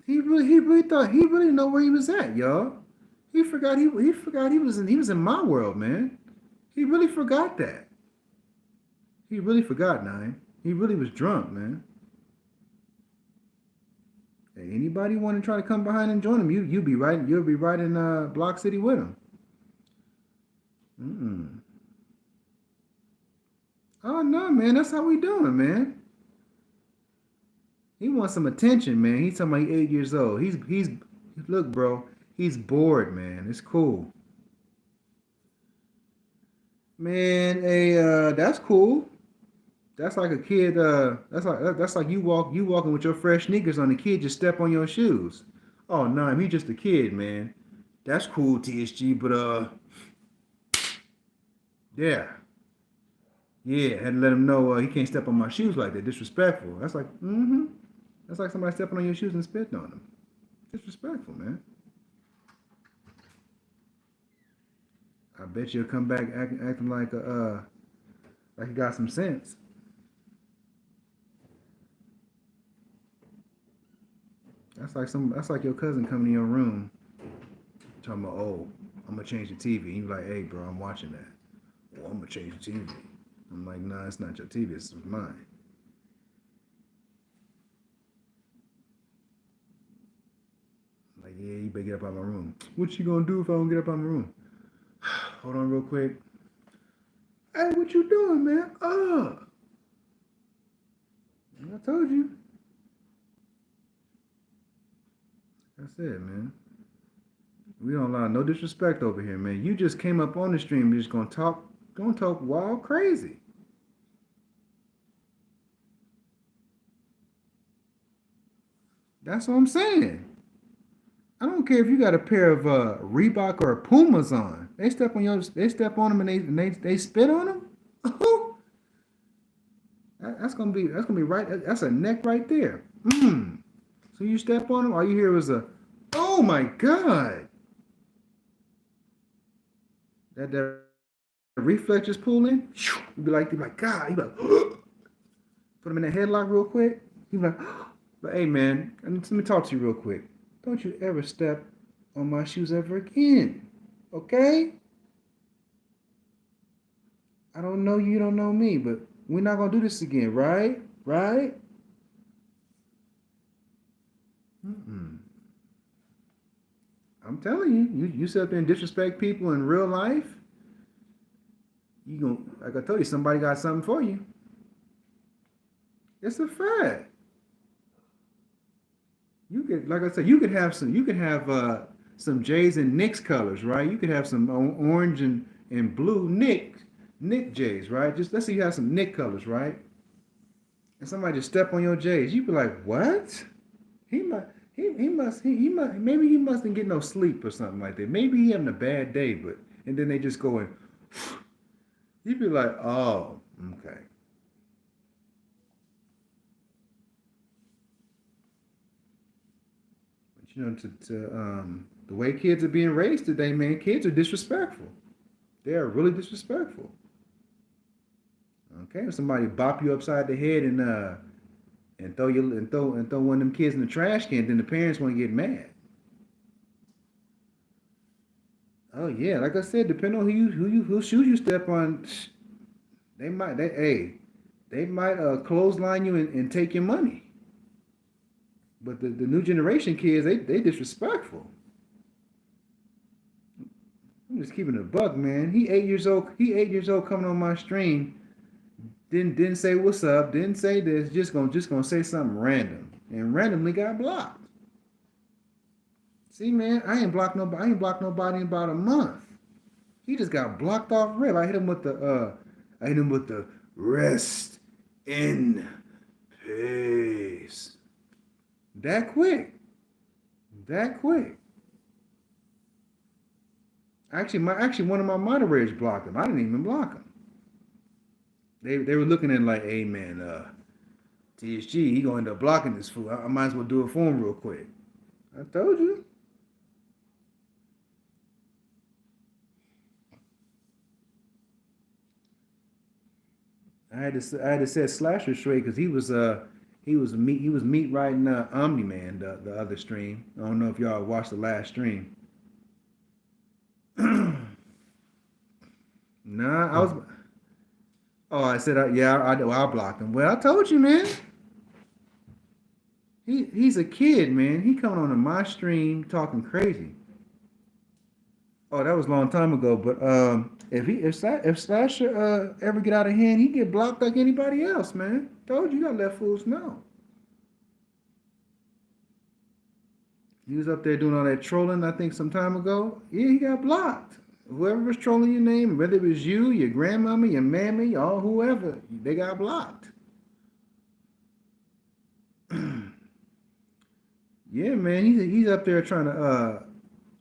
A: He really didn't know where he was at, y'all. He forgot he was in my world, man. He really forgot that. He really forgot, Nine. He really was drunk, man. Hey, anybody want to try to come behind and join him? You'll be right in Block City with him. Mm-mm. Oh no, man, that's how we doing, man. He wants some attention, man. He's talking about 8 years old. He's look, bro. He's bored, man. It's cool, man. Hey, that's cool. That's like a kid. That's like you walking with your fresh sneakers on. The kid just step on your shoes. Oh no, he just a kid, man. That's cool, TSG. But yeah, yeah. Had to let him know he can't step on my shoes like that. Disrespectful. That's like That's like somebody stepping on your shoes and spitting on them. Disrespectful, man. I bet you'll come back acting like you got some sense. That's like your cousin coming in your room talking about, oh, I'm gonna change the TV. And you're like, hey bro, I'm watching that. Oh, I'm gonna change the TV. I'm like, nah, it's not your TV, it's mine. Like, yeah, you better get up out of my room. What you gonna do if I don't get up out of my room? Hold on real quick. Hey, what you doing, man? I told you. That's it, man. We don't allow no disrespect over here, man. You just came up on the stream, you're just gonna talk wild crazy. That's what I'm saying. I don't care if you got a pair of Reebok or Pumas on. They step on them and they spit on them. That's gonna be right. That's a neck right there. So you step on them, all you hear was a, oh my god. That reflex just pull in. You be like, God. You be like, put him in that headlock real quick. You be like, but hey man, let me talk to you real quick. Don't you ever step on my shoes ever again, okay? I don't know you, don't know me, but we're not gonna do this again, right? Right? Mm-mm. I'm telling you, you sit up there and disrespect people in real life. You going like I told you, somebody got something for you. It's a fact. You could, like I said, you could have some Jays and Knicks colors, right? You could have some orange and blue Nick Jays, right? Just let's say you have some Nick colors, right? And somebody just step on your Jays, you'd be like, what? He might he must maybe he mustn't get no sleep or something like that. Maybe he having a bad day, but and then they just going, you'd be like, oh, okay. the way kids are being raised today, man, kids are disrespectful. They are really disrespectful. Okay, if somebody bop you upside the head and throw one of them kids in the trash can, then the parents want to get mad. Oh yeah, like I said, depending on whose shoes you step on, they might clothesline you and take your money. But the new generation kids, they disrespectful. I'm just keeping it a buck, man. He 8 years old. He 8 years old coming on my stream. Didn't say what's up. Didn't say this. Just gonna say something random and randomly got blocked. See, man, I ain't blocked nobody in about a month. He just got blocked off rip. I hit him with the rest in peace. That quick. That quick. Actually, one of my moderators blocked him. I didn't even block him. They were looking at like, hey man, TSG, he gonna end up blocking this fool. I might as well do it for him real quick. I told you. I had to set Slasher straight because he was meat riding Omni Man the other stream. I don't know if y'all watched the last stream. Nah, I was. Oh, I said yeah, I blocked him. Well, I told you, man. He's a kid, man. He coming on to my stream talking crazy. Oh, that was a long time ago. But if Slasher ever get out of hand, he get blocked like anybody else, man. Told you, gotta let fools know. He was up there doing all that trolling, I think, some time ago. Yeah, he got blocked. Whoever was trolling your name, whether it was you, your grandmama, your mammy, or whoever, they got blocked. Yeah, man, he's up there trying to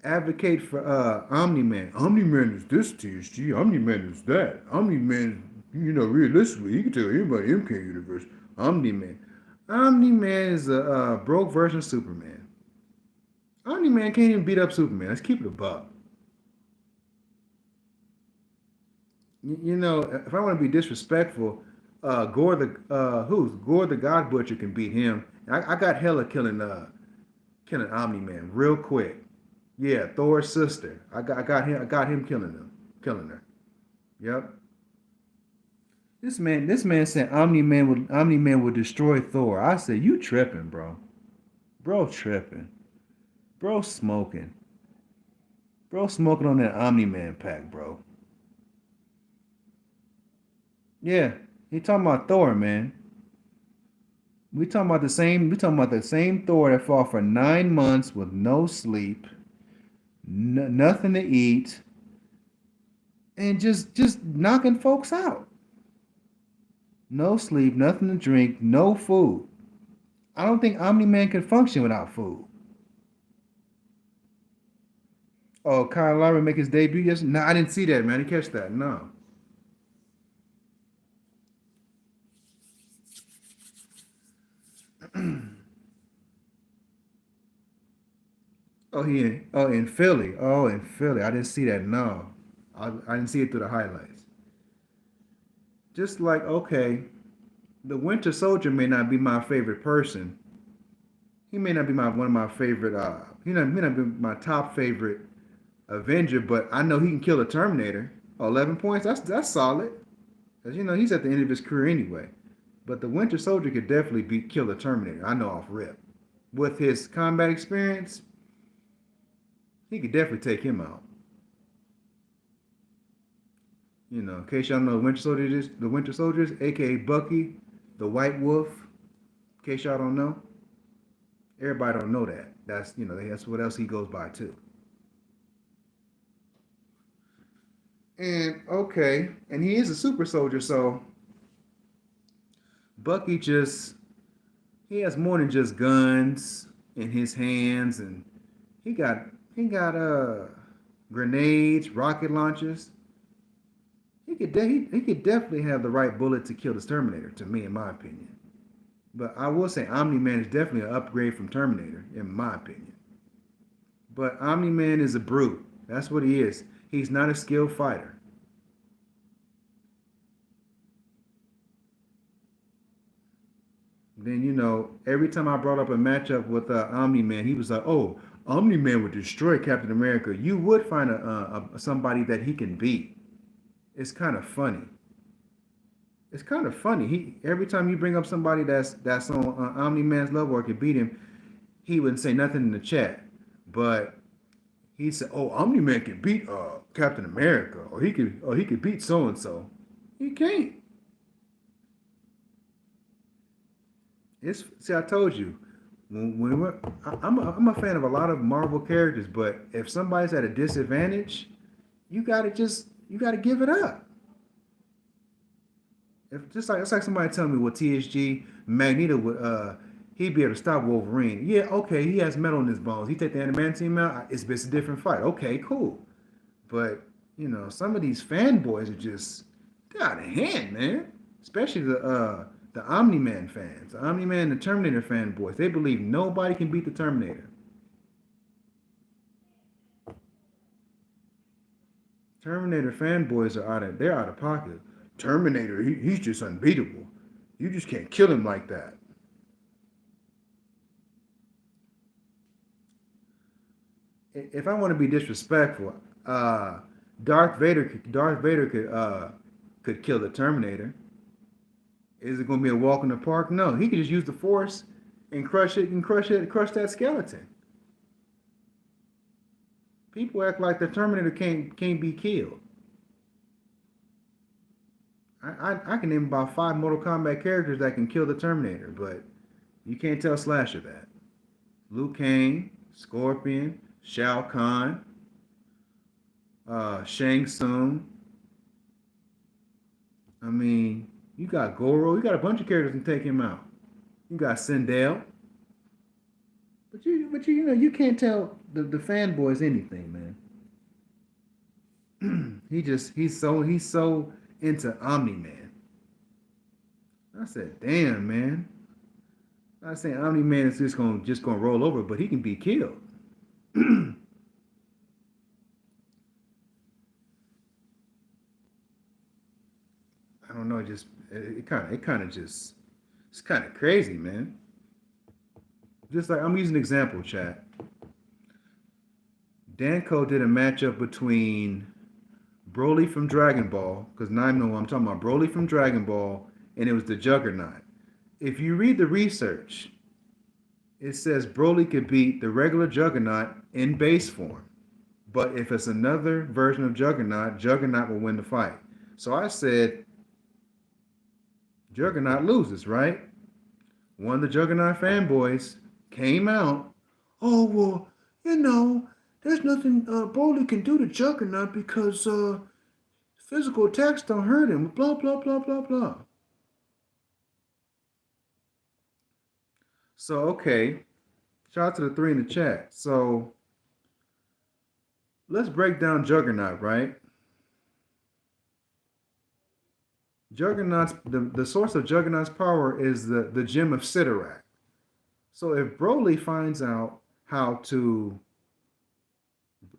A: advocate for Omni Man. Omni Man is this TSG. Omni Man is that. Omni Man, realistically, he can tell anybody MK Universe. Omni Man. Omni Man is a broke version of Superman. Omni Man can't even beat up Superman. Let's keep it a buck. If I want to be disrespectful, Gore the God Butcher can beat him. I got Hela killing Omni Man real quick. Yeah, Thor's sister. I got him killing her. Yep. This man said Omni Man would destroy Thor. I said, you tripping, bro. Bro tripping. Bro smoking. Bro smoking on that Omni Man pack, bro. Yeah, he talking about Thor, man. We talking about the same Thor that fought for 9 months with no sleep, nothing to eat, and just knocking folks out. No sleep, nothing to drink, no food. I don't think Omni Man can function without food. Oh, Kyle Lowry make his debut yesterday? No, I didn't see that, man. I didn't catch that. No. in Philly. Oh, in Philly. I didn't see that. No. I didn't see it through the highlights. Just like, okay, the Winter Soldier may not be my favorite person. He may not be one of my favorite may not be my top favorite Avenger, but I know he can kill a Terminator. 11 points, that's solid. Because he's at the end of his career anyway. But the Winter Soldier could definitely kill a Terminator. I know off rip. With his combat experience, he could definitely take him out. In case y'all know the Winter Soldiers, aka Bucky, the White Wolf. In case y'all don't know, everybody don't know that. That's what else he goes by too. And okay, and he is a super soldier, so Bucky he has more than just guns in his hands, and he got grenades, rocket launchers. He could definitely have the right bullet to kill this Terminator, to me, in my opinion. But I will say Omni Man is definitely an upgrade from Terminator, in my opinion. But Omni-Man is a brute. That's what he is. He's not a skilled fighter. Then every time I brought up a matchup with Omni-Man, he was like, "Oh, Omni-Man would destroy Captain America." You would find a somebody that he can beat. It's kind of funny. It's kind of funny. He every time you bring up somebody that's on Omni Man's level or can beat him, he wouldn't say nothing in the chat. But he said, "Oh, Omni Man can beat Captain America, or he could beat so and so." He can't. It's see, I told you. I'm a fan of a lot of Marvel characters, but if somebody's at a disadvantage, you gotta give it up. If just like it's like somebody telling me, well, TSG Magneto would he'd be able to stop Wolverine. Yeah, okay, he has metal in his bones. He take the adamantium out. It's a different fight. Okay, cool. But some of these fanboys are just they're out of hand, man. Especially the Omni Man fans, the Omni Man, the Terminator fanboys. They believe nobody can beat the Terminator. Terminator fanboys are they're out of pocket. Terminator, he's just unbeatable. You just can't kill him like that. If I want to be disrespectful, Darth Vader could kill the Terminator. Is it going to be a walk in the park? No, he could just use the Force and crush that skeleton. People act like the Terminator can't be killed. I can name about 5 Mortal Kombat characters that can kill the Terminator, but you can't tell Slasher that. Liu Kang, Scorpion, Shao Kahn, Shang Tsung. I mean, you got Goro. You got a bunch of characters that can take him out. You got Sindel. You can't tell the fanboys anything, man. He's so into Omni Man. I said, damn, man. I saying Omni Man is just gonna roll over, but he can be killed. I don't know, it kind of just it's kind of crazy, man. Just like I'm using an example, chat. Danko did a matchup between Broly from Dragon Ball, because now I know I'm talking about Broly from Dragon Ball, and it was the Juggernaut. If you read the research, it says Broly could beat the regular Juggernaut in base form. But if it's another version of Juggernaut, Juggernaut will win the fight. So I said, Juggernaut loses, right? One of the Juggernaut fanboys came out. Oh, well, there's nothing Broly can do to Juggernaut because physical attacks don't hurt him. Blah, blah, blah, blah, blah. So, okay. Shout out to the 3 in the chat. So, let's break down Juggernaut, right? The source of Juggernaut's power is the gem of Sidorak. So if Broly finds out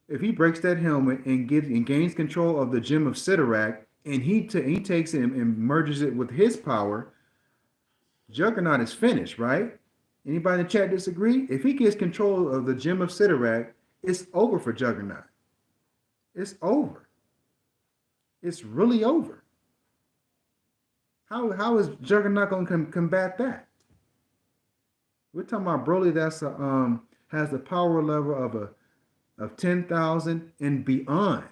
A: if he breaks that helmet and gains control of the gem of Sidorak, and he takes it and merges it with his power, Juggernaut is finished, right? Anybody in the chat disagree? If he gets control of the gem of Sidorak, it's over for Juggernaut. It's over. It's really over. How is Juggernaut going to combat that? We're talking about Broly that's has the power level of 10,000 and beyond,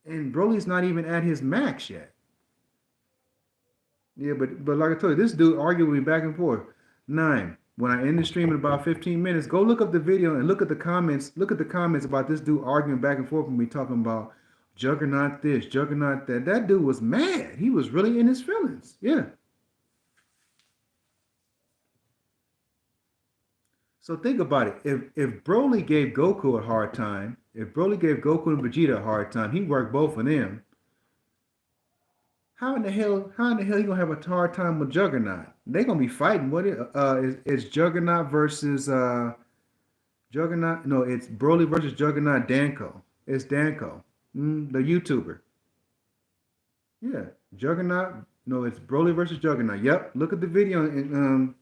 A: and Broly's not even at his max yet. Yeah, but like I told you, this dude argued with me back and forth. 9. When I end the stream in about 15 minutes, go look up the video and look at the comments. Look at the comments about this dude arguing back and forth with me, talking about Juggernaut this, Juggernaut that. That dude was mad. He was really in his feelings. Yeah. So think about it. If Broly gave Goku a hard time, if Broly gave Goku and Vegeta a hard time, he worked both of them. How in the hell he gonna have a hard time with Juggernaut? They gonna be fighting. What is Juggernaut versus Juggernaut. No, it's Broly versus Juggernaut Danko. It's Danko, the YouTuber. Yeah, Juggernaut. No, it's Broly versus Juggernaut. Yep. Look at the video and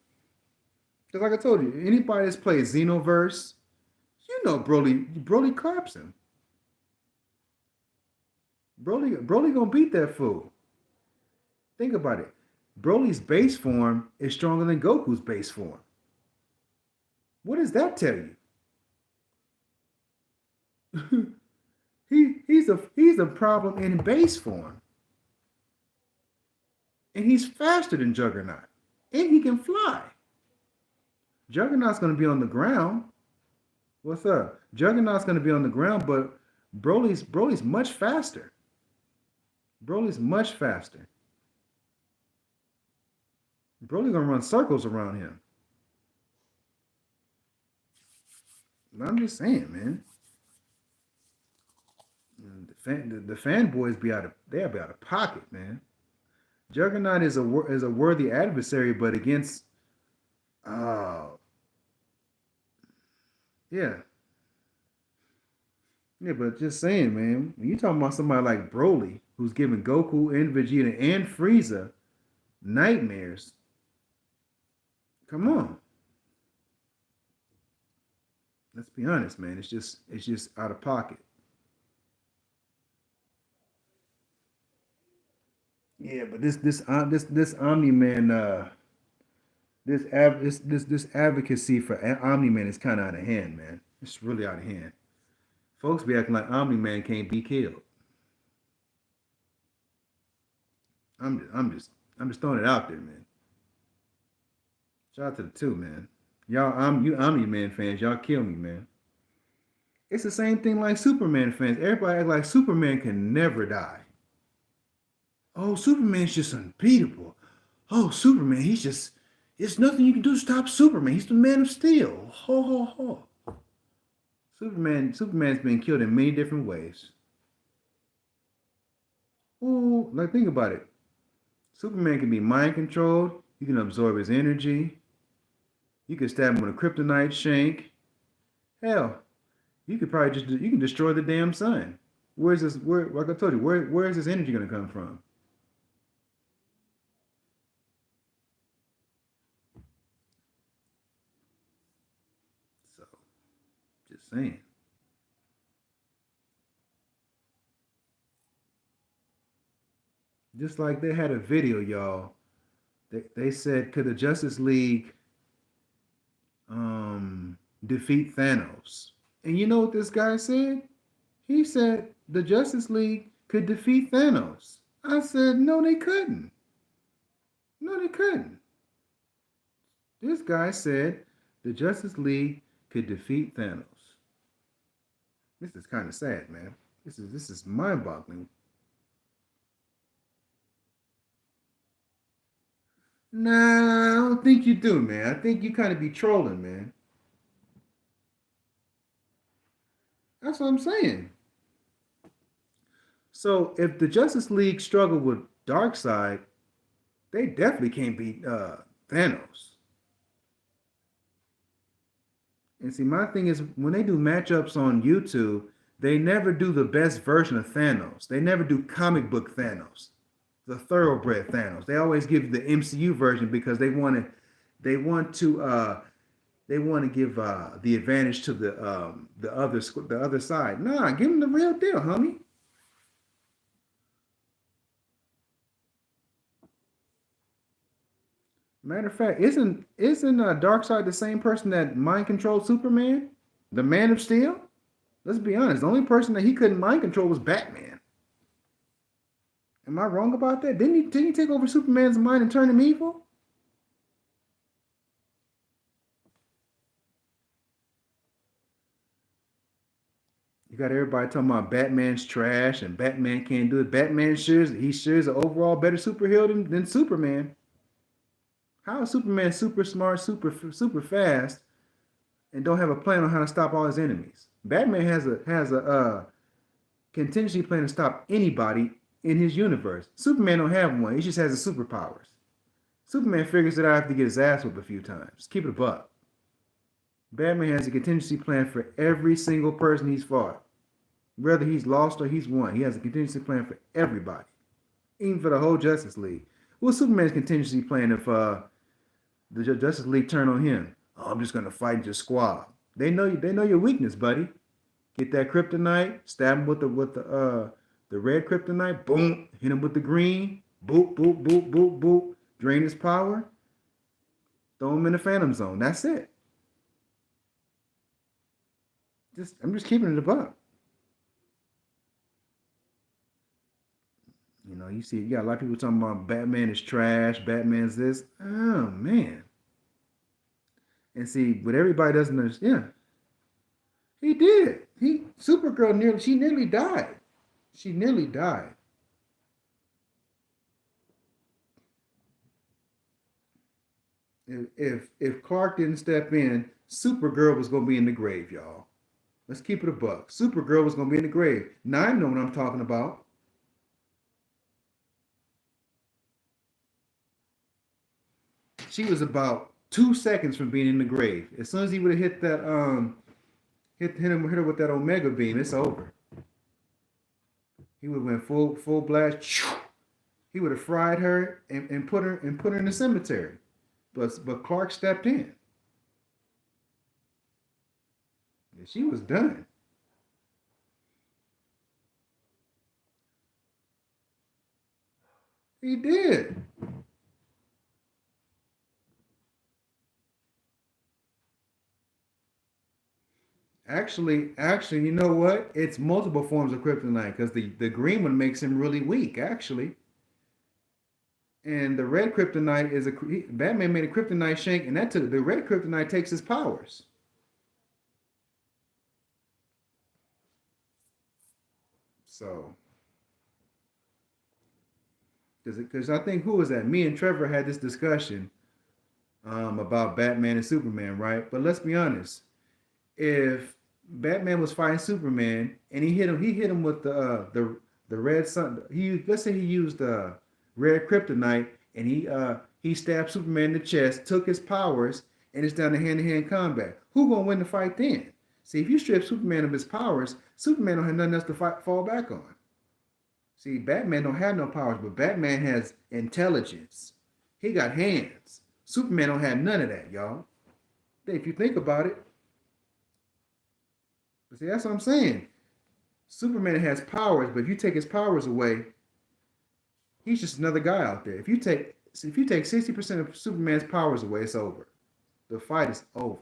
A: just like I told you, anybody that's played Xenoverse, you know Broly claps him. Broly gonna beat that fool. Think about it. Broly's base form is stronger than Goku's base form. What does that tell you? he's a problem in base form, and he's faster than Juggernaut, and he can fly. Juggernaut's gonna be on the ground. What's up? Juggernaut's gonna be on the ground, but Broly's much faster. Broly's much faster. Broly gonna run circles around him. I'm just saying, man. The fanboys be they'll be out of pocket, man. Juggernaut is a worthy adversary, but against, yeah, yeah. But just saying, man. When you talking about somebody like Broly, who's giving Goku and Vegeta and Frieza nightmares, come on. Let's be honest, man. It's just out of pocket. Yeah, but this Omni Man this advocacy for Omni Man is kind of out of hand, man. It's really out of hand. Folks be acting like Omni Man can't be killed. I'm just throwing it out there, man. Shout out to the two, man. Y'all, you Omni Man fans, y'all kill me, man. It's the same thing like Superman fans. Everybody act like Superman can never die. Oh, Superman's just unbeatable. Oh, Superman, there's nothing you can do to stop Superman. He's the Man of Steel. Ho, ho, ho. Superman's been killed in many different ways. Oh, like think about it. Superman can be mind controlled. You can absorb his energy. You can stab him with a kryptonite shank. Hell, you could probably you can destroy the damn sun. Where's this? Like I told you, where is this energy going to come from? So, just saying. Just like they had a video, y'all. They said, could the Justice League defeat Thanos? And you know what this guy said? He said the Justice League could defeat Thanos. I said, no, they couldn't. No, they couldn't. This guy said the Justice League could defeat Thanos. This is kind of sad, man. This is mind-boggling. Nah, I don't think you do, man. I think you kind of be trolling, man. That's what I'm saying. So if the Justice League struggle with Darkseid, they definitely can't beat Thanos. And see, my thing is when they do matchups on YouTube, they never do the best version of Thanos. They never do comic book Thanos, the thoroughbred Thanos. They always give the MCU version because they want to give the advantage to the other side. Nah, give them the real deal, homie. Matter of fact, isn't Darkseid the same person that mind controlled Superman, the Man of Steel? Let's be honest. The only person that he couldn't mind control was Batman. Am I wrong about that? Didn't he take over Superman's mind and turn him evil? You got everybody talking about Batman's trash and Batman can't do it. Batman sure is an overall better superhero than Superman. How is Superman super smart, super fast, and don't have a plan on how to stop all his enemies? Batman has a contingency plan to stop anybody in his universe. Superman don't have one. He just has the superpowers. Superman figures it out after to get his ass whipped a few times. Keep it a buck. Batman has a contingency plan for every single person he's fought. Whether he's lost or he's won, he has a contingency plan for everybody, even for the whole Justice League. What's Superman's contingency plan if the Justice League turn on him? Oh, I'm just gonna fight your squad. They know you. They know your weakness, buddy. Get that kryptonite, stab him with the red kryptonite. Boom, hit him with the green. Boop, boop, boop, boop, boop. Drain his power. Throw him in the Phantom Zone. That's it. I'm just keeping it above. You know, you got a lot of people talking about Batman is trash, Batman's this. Oh man. And see, what everybody doesn't understand, he did. She nearly died. She nearly died. If Clark didn't step in, Supergirl was gonna be in the grave, y'all. Let's keep it a buck. Supergirl was gonna be in the grave. Now I know what I'm talking about. She was about 2 seconds from being in the grave. As soon as he would have hit that hit her with that Omega beam, it's over. He would have went full blast. He would have fried her and put her in the cemetery. But Clark stepped in. And she was done. He did. Actually, you know what? It's multiple forms of kryptonite because the green one makes him really weak, actually. And the red kryptonite is Batman made a kryptonite shank, and that took the red kryptonite takes his powers. So, because I think who was that? Me and Trevor had this discussion about Batman and Superman, right? But let's be honest. If Batman was fighting Superman and he hit him with the red sun. Let's say he used red kryptonite and he stabbed Superman in the chest, took his powers, and it's down to hand to hand combat. Who gonna win the fight then? See, if you strip Superman of his powers, Superman don't have nothing else to fall back on. See, Batman don't have no powers, but Batman has intelligence. He got hands. Superman don't have none of that, y'all. If you think about it. But see, that's what I'm saying. Superman has powers, but if you take his powers away, he's just another guy out there. If you take 60% of Superman's powers away, it's over. The fight is over.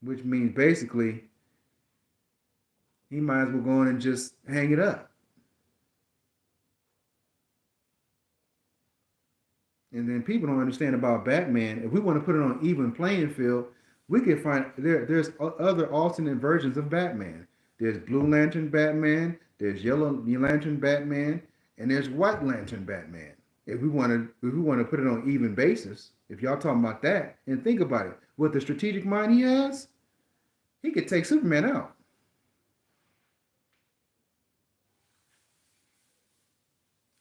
A: Which means basically he might as well go on and just hang it up. And then people don't understand about Batman. If we want to put it on an even playing field, we can find there's other alternate versions of Batman. There's Blue Lantern Batman, there's Yellow Lantern Batman, and there's White Lantern Batman. If we want to put it on an even basis, if y'all talking about that, and think about it, with the strategic mind he has, he could take Superman out.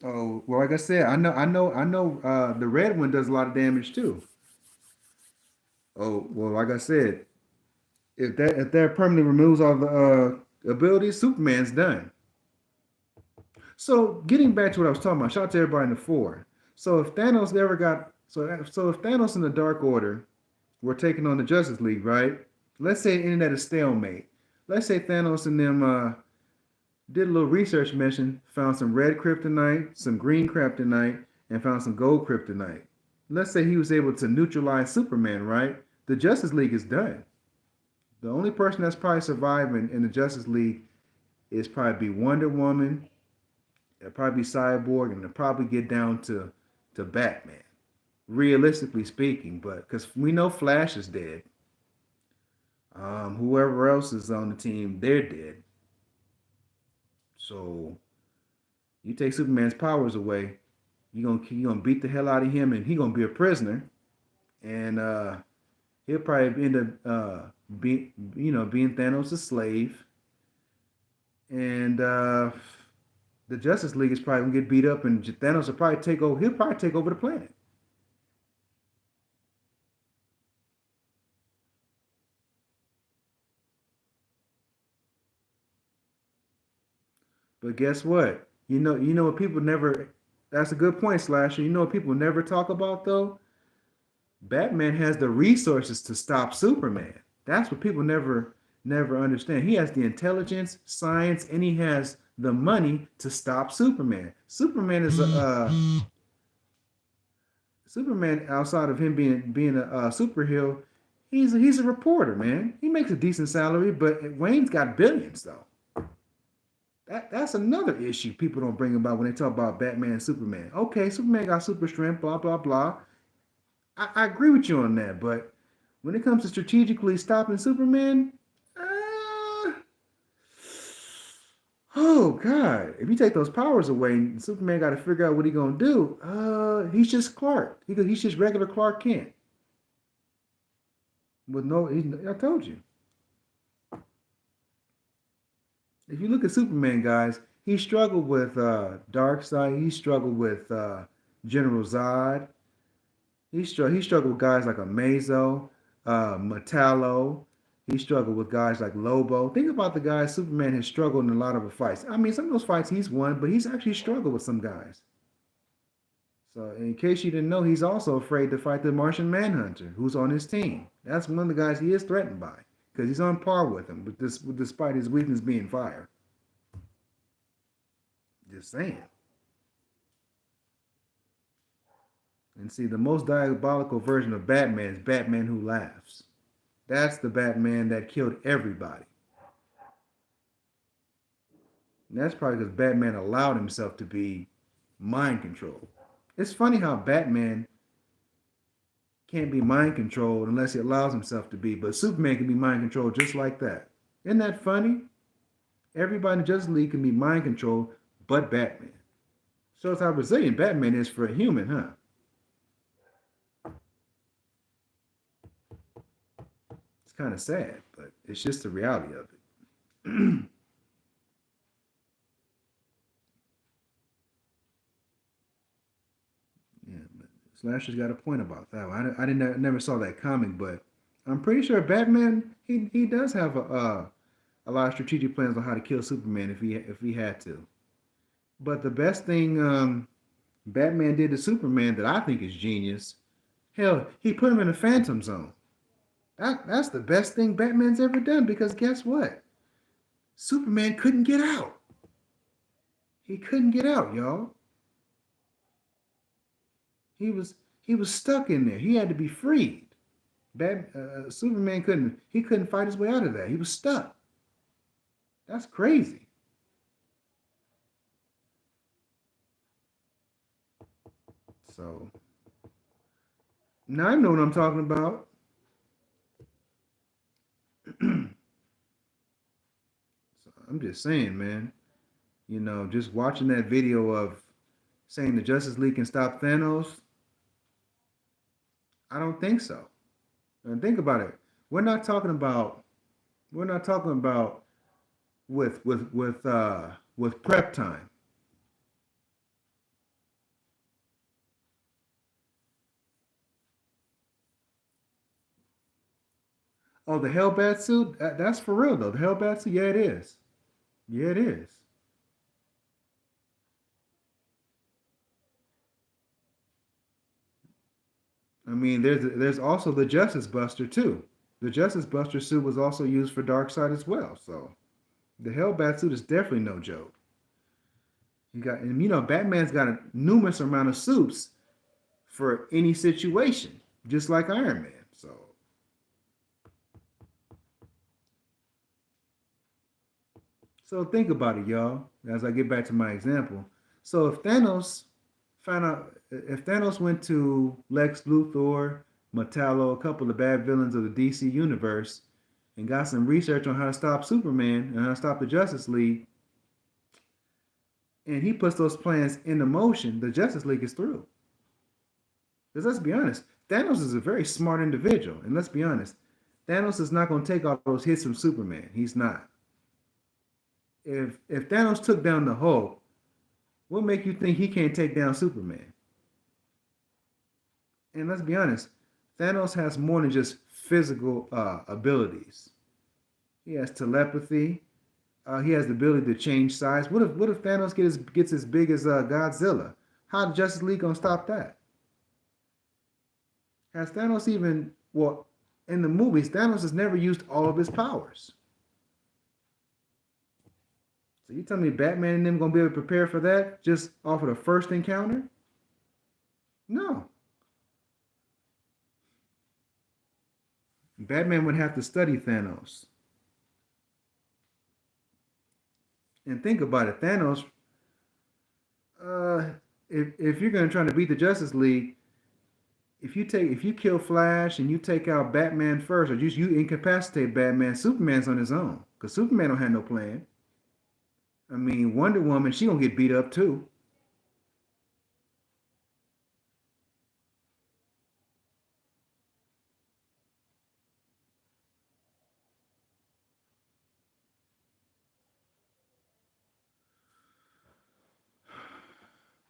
A: Oh well, like I said, I know. The red one does a lot of damage too. Oh well, like I said, if that permanently removes all the abilities, Superman's done. So getting back to what I was talking about, shout out to everybody in the four. So if Thanos ever got so if Thanos and the Dark Order were taking on the Justice League, right? Let's say it ended at a stalemate. Let's say Thanos and them did a little research mission, found some red kryptonite, some green kryptonite, and found some gold kryptonite. Let's say he was able to neutralize Superman, right? The Justice League is done. The only person that's probably surviving in the Justice League is probably Wonder Woman, it'll probably be Cyborg, and it'll probably get down to Batman. Realistically speaking, but because we know Flash is dead. Whoever else is on the team, they're dead. So you take Superman's powers away, you gonna beat the hell out of him, and he gonna be a prisoner, and he'll probably end up being Thanos' slave, and the Justice League is probably gonna get beat up, and Thanos will probably take over. He'll probably take over the planet. But guess what? You know what people never. That's a good point, Slasher. You know what people never talk about though? Batman has the resources to stop Superman. That's what people never understand. He has the intelligence, science, and he has the money to stop Superman. Superman outside of him being a superhero, he's a reporter, man. He makes a decent salary, but Wayne's got billions though. That's another issue people don't bring about when they talk about Batman and Superman. Okay, Superman got super strength, blah blah blah. I agree with you on that, but when it comes to strategically stopping Superman, uh, oh God, if you take those powers away, Superman got to figure out what he's gonna do. He's just Clark. He's just regular Clark Kent with no. I told you. If you look at Superman, guys, he struggled with Darkseid. He struggled with General Zod. He struggled with guys like Amazo, Metallo. He struggled with guys like Lobo. Think about the guys Superman has struggled in a lot of the fights. I mean, some of those fights he's won, but he's actually struggled with some guys. So, in case you didn't know, he's also afraid to fight the Martian Manhunter, who's on his team. That's one of the guys he is threatened by because he's on par with him, but despite his weakness being fire. Just saying. And see, the most diabolical version of Batman is Batman Who Laughs. That's the Batman that killed everybody. And that's probably because Batman allowed himself to be mind controlled. It's funny how Batman can't be mind controlled unless he allows himself to be, but Superman can be mind controlled just like that. Isn't that funny? Everybody in the Justice League can be mind controlled, but Batman. Shows how resilient Batman is for a human, huh? It's kind of sad, but it's just the reality of it. Yeah, but Slasher's got a point about that one. I didn't never saw that comic, but I'm pretty sure Batman he does have a lot of strategic plans on how to kill Superman if he had to. But the best thing Batman did to Superman that I think is genius, hell, he put him in a Phantom Zone. That's the best thing Batman's ever done because guess what? Superman couldn't get out. He couldn't get out, y'all. He was stuck in there. He had to be freed. Superman couldn't fight his way out of that. He was stuck. That's crazy. So now I know what I'm talking about. So I'm just saying, man. Just watching that video of saying the Justice League can stop Thanos, I don't think so. And think about it. We're not talking about we're not talking about with prep time. Oh, the Hellbat suit? That's for real though. The Hellbat suit? Yeah, it is. Yeah, it is. I mean, there's also the Justice Buster too. The Justice Buster suit was also used for Darkseid as well. So the Hellbat suit is definitely no joke. Batman's got a numerous amount of suits for any situation, just like Iron Man. So think about it, y'all. As I get back to my example, so if Thanos went to Lex Luthor, Metallo, a couple of bad villains of the DC universe, and got some research on how to stop Superman and how to stop the Justice League, and he puts those plans into motion, the Justice League is through. Because let's be honest, Thanos is a very smart individual, and let's be honest, Thanos is not going to take all those hits from Superman. He's not. If Thanos took down the Hulk, what make you think he can't take down Superman? And let's be honest, Thanos has more than just physical abilities. He has telepathy. he has the ability to change size. What if Thanos gets as big as Godzilla? How the Justice League gonna stop that? Has Thanos even in the movies, Thanos has never used all of his powers. So you tell me Batman and them gonna be able to prepare for that just off of the first encounter? No. Batman would have to study Thanos. And think about it, Thanos, uh, if you're gonna try to beat the Justice League, if you kill Flash and you take out Batman first, or just you incapacitate Batman, Superman's on his own. Because Superman don't have no plan. I mean, Wonder Woman, she gonna get beat up too.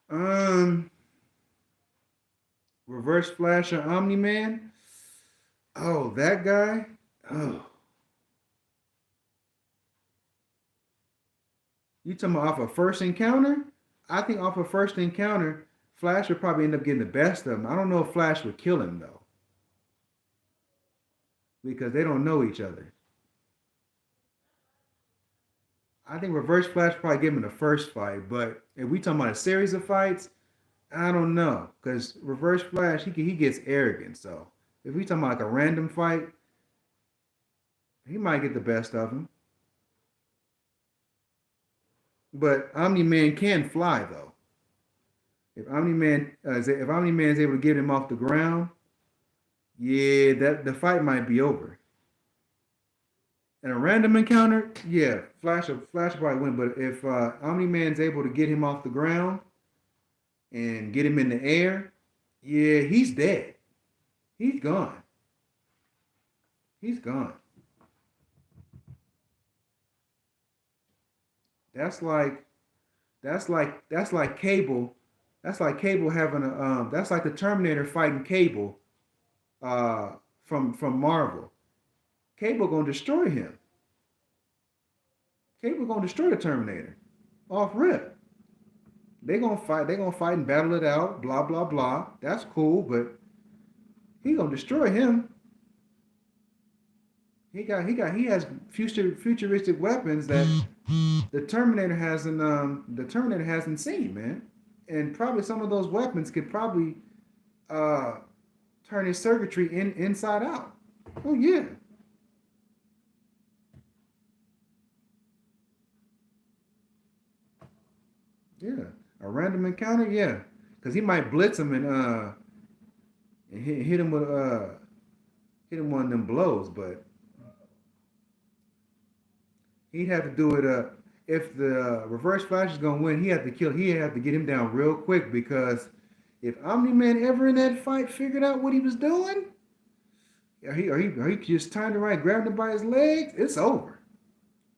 A: Um, Reverse Flash or Omni Man? Oh, that guy? Oh, you talking about off a first encounter? I think off a first encounter, Flash would probably end up getting the best of him. I don't know if Flash would kill him though, because they don't know each other. I think Reverse Flash probably give him the first fight, but if we talking about a series of fights, I don't know, because Reverse Flash he gets arrogant. So if we talking about like a random fight, he might get the best of him. But Omni Man can fly though. If Omni Man is able to get him off the ground, yeah, that the fight might be over. In a random encounter, yeah, Flash will probably win. But if Omni Man's able to get him off the ground and get him in the air, yeah, he's dead. He's gone. He's gone. That's like that's like Cable. That's like Cable having a that's like the Terminator fighting Cable uh from Marvel. Cable gonna destroy him. Cable gonna destroy the Terminator. Off rip. They gonna fight and battle it out, blah blah blah. That's cool, but he gonna destroy him. He has futuristic weapons that the Terminator hasn't seen, man. And probably some of those weapons could probably uh turn his circuitry inside out. Oh yeah. Yeah. A random encounter, yeah. Cause he might blitz him and hit him with hit him one of them blows, but he'd have to do it. If the Reverse Flash is gonna win, he had to get him down real quick because if Omni Man ever in that fight figured out what he was doing, or he just turned around, grabbed him by his legs, it's over.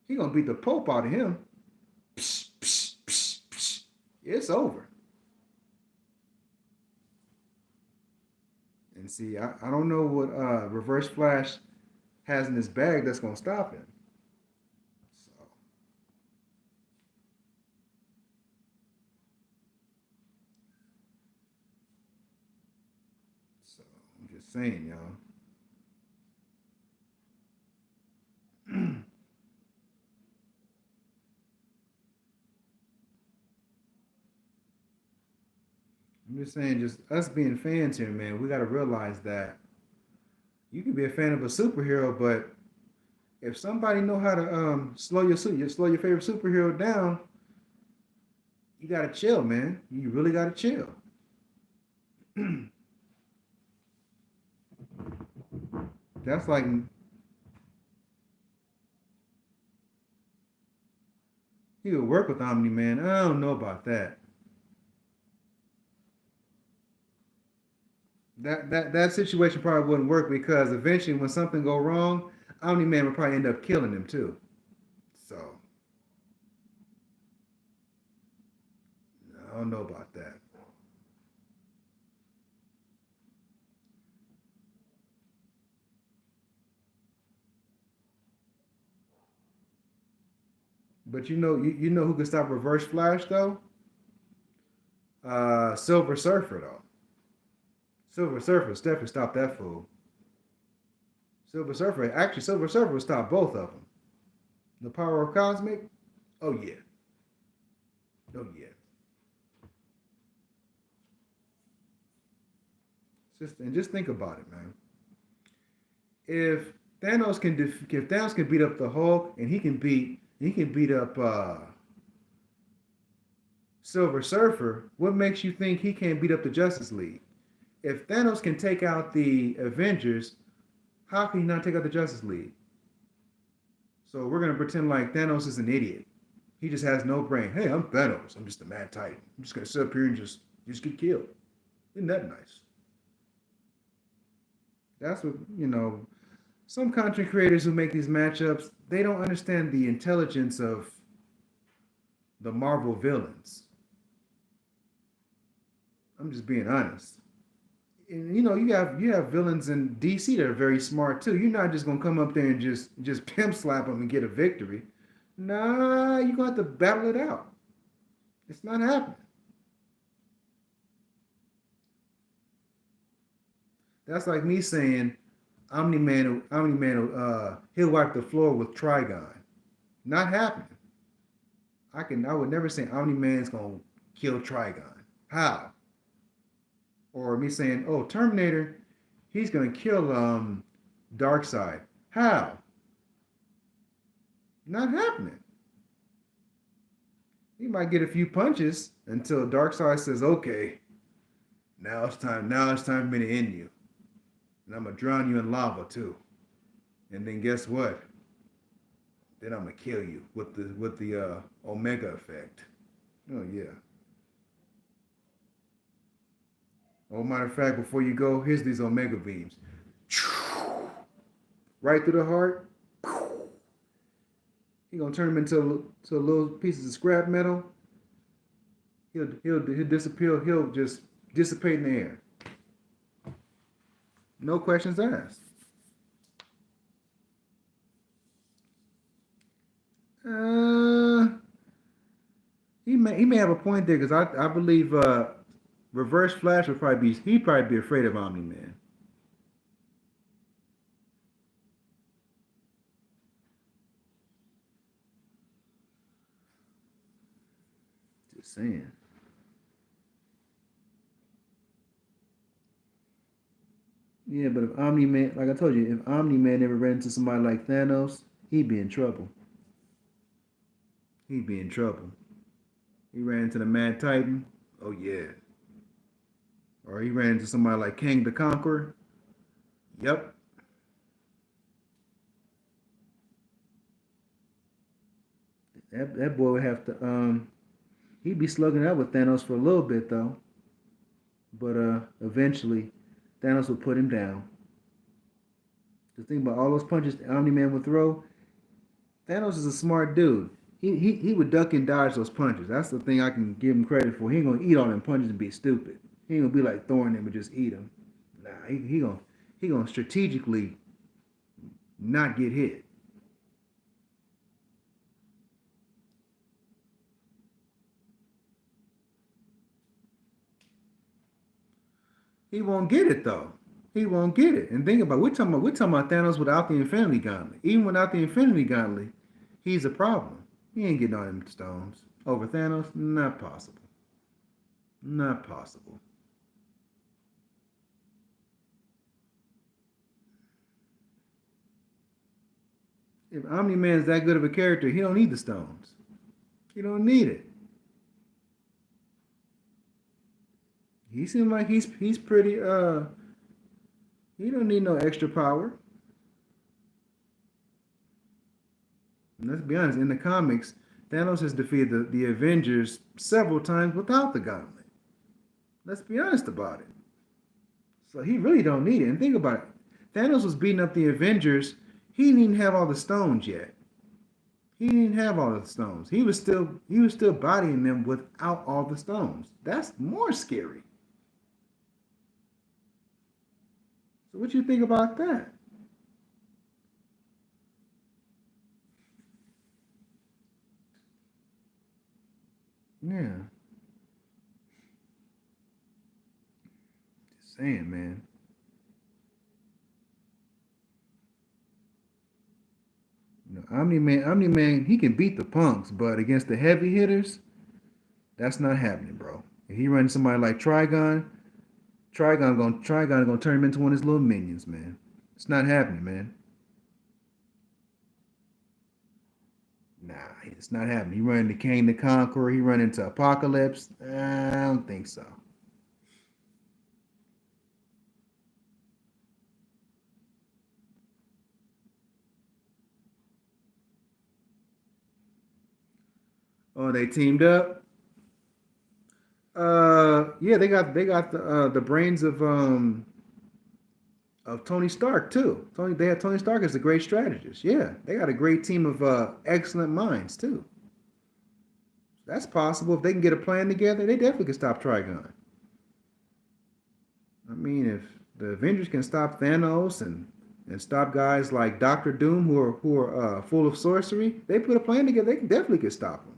A: He gonna beat the Pope out of him. Psh, psh, psh, psh. It's over. And see, I don't know what Reverse Flash has in his bag that's gonna stop him. So, so I'm just saying, y'all. I'm just saying, just us being fans here, man. We gotta realize that you can be a fan of a superhero, but if somebody know how to slow your favorite superhero down, you gotta chill, man. You really gotta chill. That's like he would work with Omni Man. I don't know about that. That situation probably wouldn't work because eventually when something go wrong, Omni Man would probably end up killing him too. So I don't know about that. But you know who can stop Reverse Flash though? Silver Surfer though. Silver Surfer definitely stop that fool. Silver Surfer would stop both of them. The power of Cosmic. Oh yeah. Oh yeah. Just think about it, man. If if Thanos can beat up the Hulk and he can beat up Silver Surfer, what makes you think he can't beat up the Justice League? If Thanos can take out the Avengers, how can he not take out the Justice League? So we're gonna pretend like Thanos is an idiot. He just has no brain. Hey, I'm Thanos. I'm just a mad titan. I'm just gonna sit up here and just get killed. Isn't that nice? That's what some content creators who make these matchups, they don't understand the intelligence of the Marvel villains. I'm just being honest. And you have villains in DC that are very smart too. You're not just gonna come up there and just pimp slap them and get a victory. Nah, you're gonna have to battle it out. It's not happening. That's like me saying Omni Man, he'll wipe the floor with Trigon. Not happening. I would never say Omni Man's gonna kill Trigon. How? Or me saying, oh, Terminator, he's gonna kill Darkseid. How? Not happening. He might get a few punches until Darkseid says, okay, now it's time. Now it's time for me to end you, and I'm gonna drown you in lava too. And then guess what? Then I'm gonna kill you with the Omega effect. Oh yeah. Oh, matter of fact, before you go, here's these Omega beams. Right through the heart. He gonna turn him into little pieces of scrap metal. He'll disappear. He'll just dissipate in the air. No questions asked. Uh, he may have a point there because I believe Reverse Flash would probably be he'd probably be afraid of Omni Man. Just saying. Yeah, but if Omni Man, like I told you, if Omni Man ever ran into somebody like Thanos, he'd be in trouble. He'd be in trouble. He ran into the Mad Titan. Oh yeah. Or he ran into somebody like King the Conqueror. Yep. That boy would have to he'd be slugging out with Thanos for a little bit though. But eventually Thanos would put him down. The thing about all those punches the Omni Man would throw, Thanos is a smart dude. He would duck and dodge those punches. That's the thing I can give him credit for. He ain't gonna eat all them punches and be stupid. He ain't gonna be like throwing them and just eat them. Nah, he gonna strategically not get hit. He won't get it though. He won't get it. And think about it, we're talking about Thanos without the Infinity Gauntlet. Even without the Infinity Gauntlet, he's a problem. He ain't getting all them stones. Over Thanos, not possible. Not possible. If Omni Man's that good of a character, he don't need the stones. He don't need it. He seems like he's pretty he don't need no extra power. And let's be honest, in the comics, Thanos has defeated the Avengers several times without the gauntlet. Let's be honest about it. So he really don't need it. And think about it. Thanos was beating up the Avengers. He didn't even have all the stones yet. He didn't have all the stones. He was still bodying them without all the stones. That's more scary. So what you think about that? Yeah, just saying, man. Omni Man, he can beat the punks, but against the heavy hitters, that's not happening, bro. If he runs somebody like Trigon, Trigon gonna turn him into one of his little minions, man. It's not happening, man. Nah, it's not happening. He run into Kang the Conqueror. He run into Apocalypse. I don't think so. Oh, they teamed up. Yeah, they got the brains of Tony Stark too. They had Tony Stark as a great strategist. Yeah, they got a great team of excellent minds too. That's possible if they can get a plan together. They definitely can stop Trigon. I mean, if the Avengers can stop Thanos and stop guys like Doctor Doom who are full of sorcery, they put a plan together. They can definitely could stop them.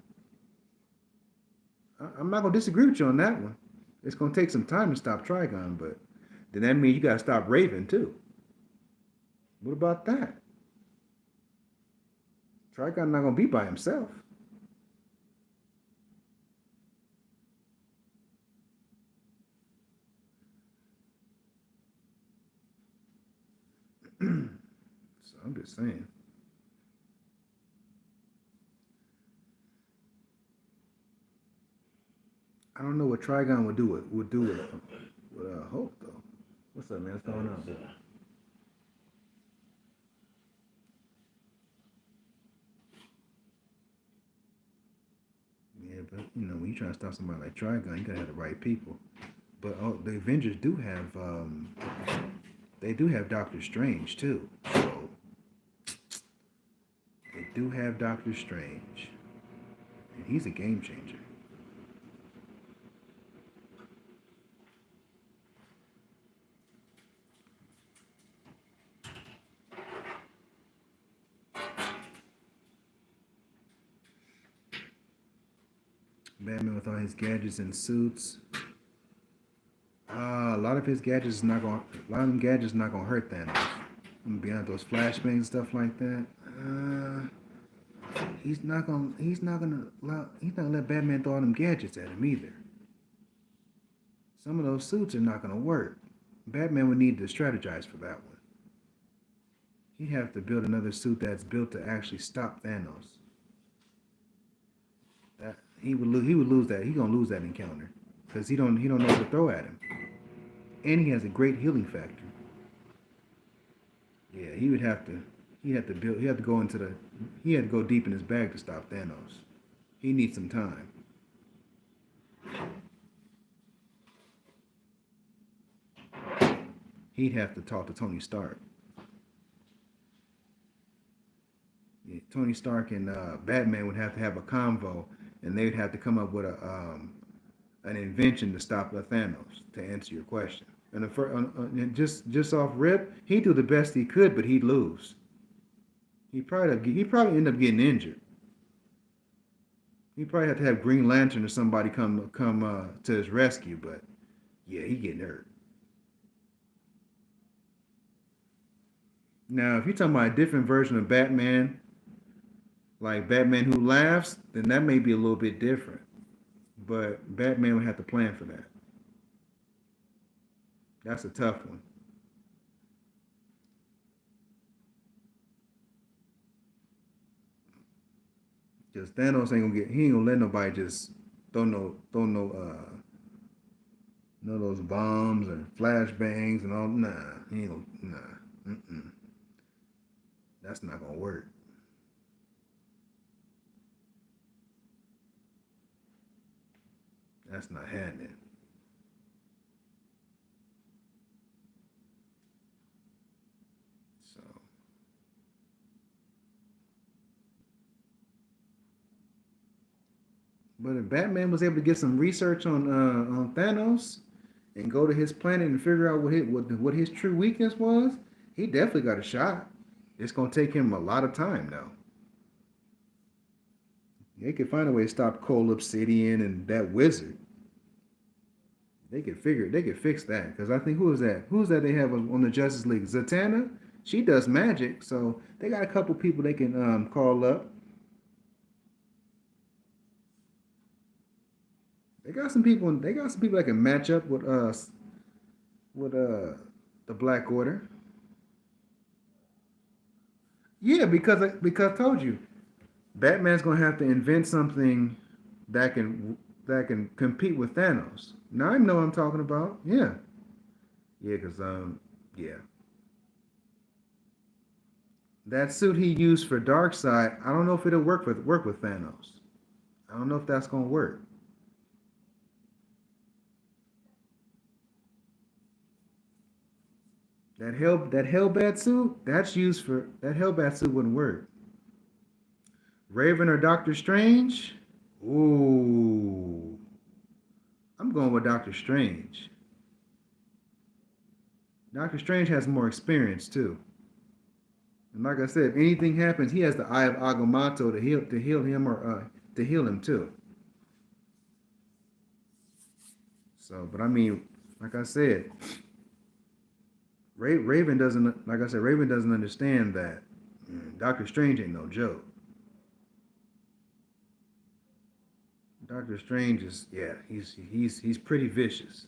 A: I'm not gonna disagree with you on that one. It's gonna take some time to stop Trigon, but then that means you gotta stop Raven too. What about that? Trigon not gonna be by himself. So I'm just saying. I don't know what Trigon would do with Hulk though. What's up, man? What's going on? Yeah, but when you try to stop somebody like Trigon, you gotta have the right people. But the Avengers do have Doctor Strange too. So they do have Doctor Strange, and he's a game changer. Batman with all his gadgets and suits. A lot of his gadgets is not going. A lot of them gadgets not gonna hurt Thanos. I'm gonna be honest, those flashbangs and stuff like that. He's not gonna let Batman throw all them gadgets at him either. Some of those suits are not gonna work. Batman would need to strategize for that one. He'd have to build another suit that's built to actually stop Thanos. That he would lose that. He gonna lose that encounter because he don't know what to throw at him, and he has a great healing factor. Yeah, he had to go into the he had to go deep in his bag to stop Thanos. He needs some time. He'd have to talk to Tony Stark. Yeah, Tony Stark and Batman would have to have a convo, and they'd have to come up with an invention to stop Thanos. To answer your question, and just off rip, he'd do the best he could, but he'd lose. He probably end up getting injured. He probably had to have Green Lantern or somebody come to his rescue, but yeah, he getting hurt. Now, if you're talking about a different version of Batman, like Batman Who Laughs, then that may be a little bit different. But Batman would have to plan for that. That's a tough one. Because Thanos ain't gonna get he ain't gonna let nobody just throw no none of those bombs and flashbangs and all. Nah, he ain't gonna nah. Mm-mm. That's not gonna work. That's not happening. So, but if Batman was able to get some research on Thanos and go to his planet and figure out what his true weakness was, he definitely got a shot. It's gonna take him a lot of time though. They could find a way to stop Cole Obsidian and that wizard. They could fix that. Because I think who is that? Who's that they have on the Justice League? Zatanna? She does magic, so they got a couple people they can call up. They got some people. They got some people that can match up with us, with the Black Order. Yeah, because I told you, Batman's gonna have to invent something that can compete with Thanos. Now I know what I'm talking about. Yeah, yeah, because yeah, that suit he used for Darkseid, I don't know if it'll work with Thanos. I don't know if that's gonna work. That Hellbat suit, that's used for that Hellbat suit wouldn't work. Raven or Doctor Strange? Ooh, I'm going with Doctor Strange. Doctor Strange has more experience too. And like I said, if anything happens, he has the Eye of Agamotto to heal him or to heal him too. So, but I mean, like I said, Raven doesn't like I said, Raven doesn't understand that Doctor Strange ain't no joke. Doctor Strange is yeah, he's pretty vicious.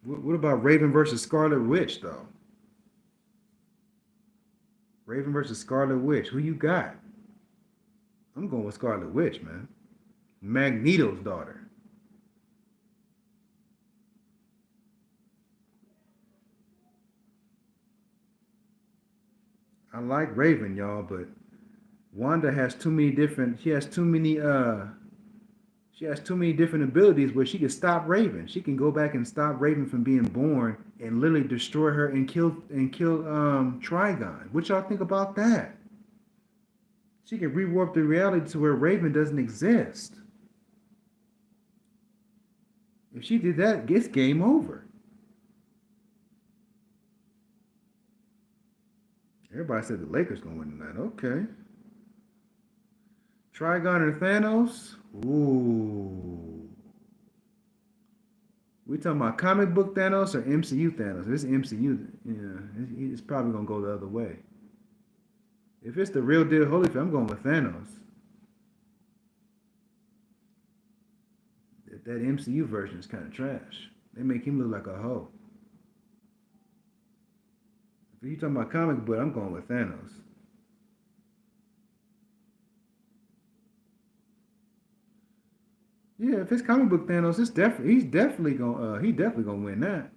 A: What about Raven versus Scarlet Witch though? Raven versus Scarlet Witch. Who you got? I'm going with Scarlet Witch, man. Magneto's daughter. I like Raven, y'all, but Wanda has too many different. She has too many different abilities where she can stop Raven. She can go back and stop Raven from being born and literally destroy her and kill Trigon. What y'all think about that? She can rewarp the reality to where Raven doesn't exist. If she did that, it's game over. Everybody said the Lakers gonna win tonight. Okay. Trigon or Thanos? Ooh. We talking about comic book Thanos or MCU Thanos? If it's MCU, yeah, it's probably gonna go the other way. If it's the real deal Holyfield, I'm going with Thanos. That MCU version is kind of trash. They make him look like a hoe. If you talking about comic book, I'm going with Thanos. Yeah, if it's comic book Thanos, he's definitely gonna win that.